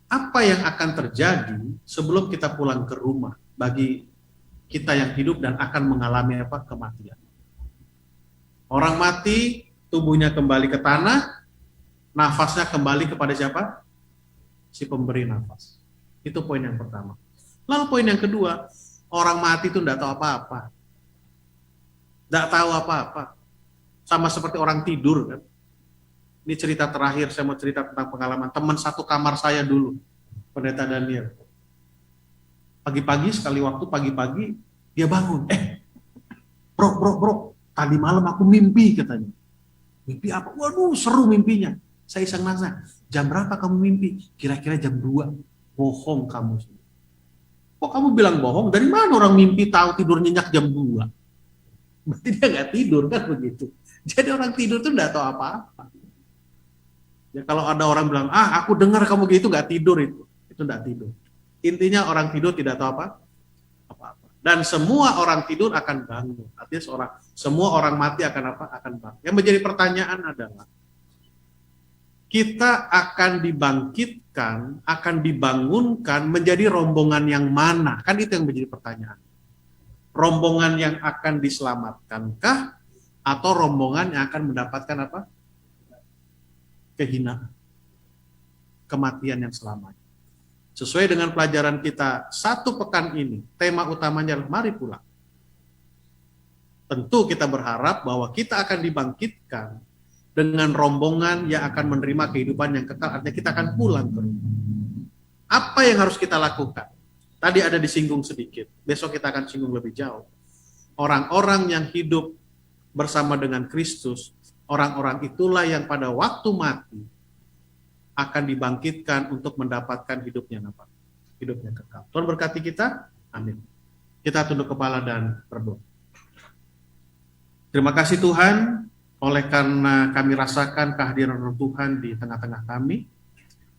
Apa yang akan terjadi sebelum kita pulang ke rumah bagi kita yang hidup dan akan mengalami apa? Kematian. Orang mati, tubuhnya kembali ke tanah, nafasnya kembali kepada siapa? Si pemberi nafas. Itu poin yang pertama. Lalu poin yang kedua, orang mati itu tidak tahu apa-apa. Tidak tahu apa-apa. Sama seperti orang tidur kan. Ini cerita terakhir, saya mau cerita tentang pengalaman teman satu kamar saya dulu, Pendeta Daniel. Pagi-pagi, sekali waktu pagi-pagi, dia bangun. Bro, tadi malam aku mimpi katanya. Mimpi apa? Waduh, seru mimpinya. Saya iseng nanya, jam berapa kamu mimpi? Kira-kira jam 2. Bohong kamu. Kok kamu bilang bohong? Dari mana orang mimpi tahu tidur nyenyak jam 2? Berarti dia nggak tidur kan begitu. Jadi orang tidur tuh nggak tahu apa-apa. Ya kalau ada orang bilang, aku dengar kamu gitu nggak tidur itu nggak tidur. Intinya orang tidur tidak tahu apa-apa. Dan semua orang tidur akan bangun. Artinya semua orang mati akan apa? Akan bangun. Yang menjadi pertanyaan adalah, kita akan dibangkitkan, akan dibangunkan menjadi rombongan yang mana? Kan itu yang menjadi pertanyaan. Rombongan yang akan diselamatkankah atau rombongan yang akan mendapatkan apa? Kehinaan, kematian yang selamanya. Sesuai dengan pelajaran kita 1 pekan ini, tema utamanya adalah mari pulang. Tentu kita berharap bahwa kita akan dibangkitkan dengan rombongan yang akan menerima kehidupan yang kekal, artinya kita akan pulang ke rumah. Apa yang harus kita lakukan? Tadi ada disinggung sedikit, besok kita akan singgung lebih jauh. Orang-orang yang hidup bersama dengan Kristus, orang-orang itulah yang pada waktu mati akan dibangkitkan untuk mendapatkan hidupnya apa? Hidupnya kekal. Tuhan berkati kita. Amin. Kita tunduk kepala dan berdoa. Terima kasih Tuhan, oleh karena kami rasakan kehadiran Roh Tuhan di tengah-tengah kami,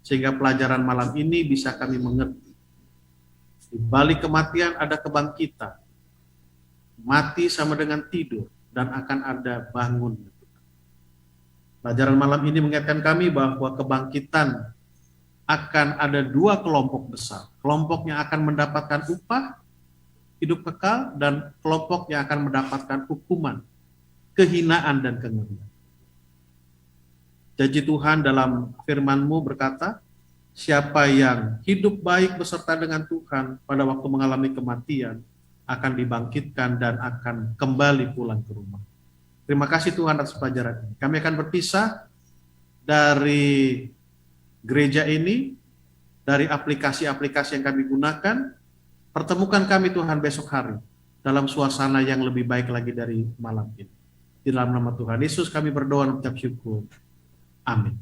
sehingga pelajaran malam ini bisa kami mengerti. Di balik kematian ada kebangkitan. Mati sama dengan tidur, dan akan ada bangun. Pelajaran malam ini mengingatkan kami bahwa kebangkitan akan ada 2 kelompok besar. Kelompok yang akan mendapatkan upah hidup kekal, dan kelompok yang akan mendapatkan hukuman, kehinaan dan kengerian. Janji Tuhan dalam firman-Mu berkata, siapa yang hidup baik beserta dengan Tuhan pada waktu mengalami kematian akan dibangkitkan dan akan kembali pulang ke rumah. Terima kasih Tuhan atas pelajaran ini. Kami akan berpisah dari gereja ini, dari aplikasi-aplikasi yang kami gunakan. Pertemukan kami Tuhan besok hari dalam suasana yang lebih baik lagi dari malam ini. Di dalam nama Tuhan Yesus kami berdoa dan mengucap syukur. Amin.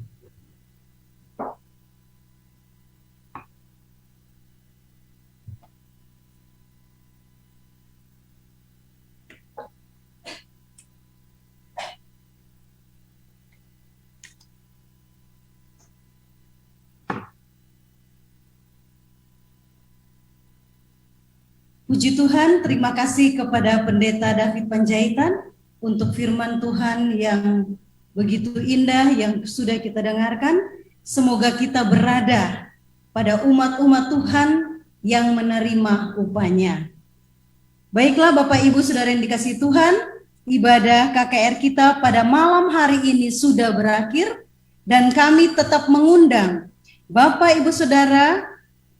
Puji Tuhan, terima kasih kepada Pendeta David Panjaitan untuk firman Tuhan yang begitu indah yang sudah kita dengarkan. Semoga kita berada pada umat-umat Tuhan yang menerima upahnya. Baiklah Bapak Ibu Saudara yang dikasihi Tuhan, ibadah KKR kita pada malam hari ini sudah berakhir, dan kami tetap mengundang Bapak Ibu Saudara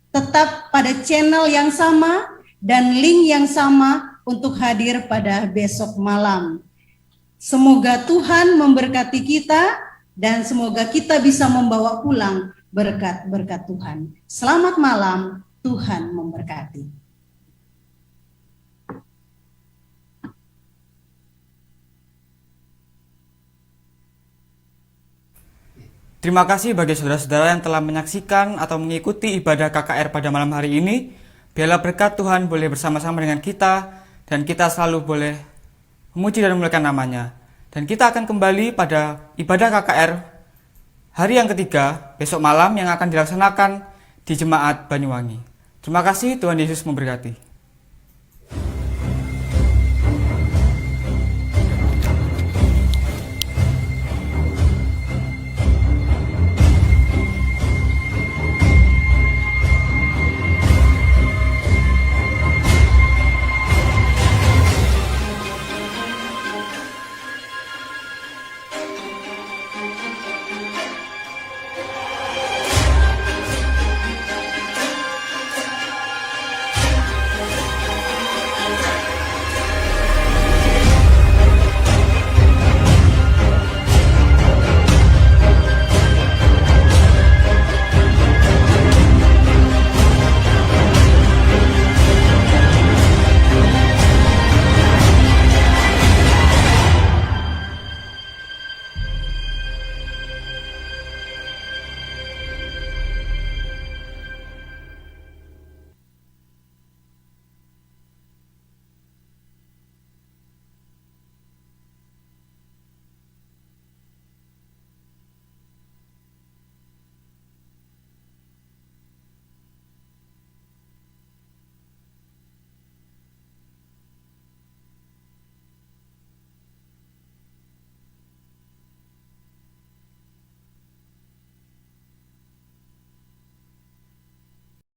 tetap pada channel yang sama dan link yang sama untuk hadir pada besok malam. Semoga Tuhan memberkati kita dan semoga kita bisa membawa pulang berkat-berkat Tuhan. Selamat malam, Tuhan memberkati. Terima kasih bagi saudara-saudara yang telah menyaksikan atau mengikuti ibadah KKR pada malam hari ini. Biarlah berkat Tuhan boleh bersama-sama dengan kita, dan kita selalu boleh memuji dan memuliakan namanya. Dan kita akan kembali pada ibadah KKR hari yang ketiga besok malam yang akan dilaksanakan di Jemaat Banyuwangi. Terima kasih, Tuhan Yesus memberkati.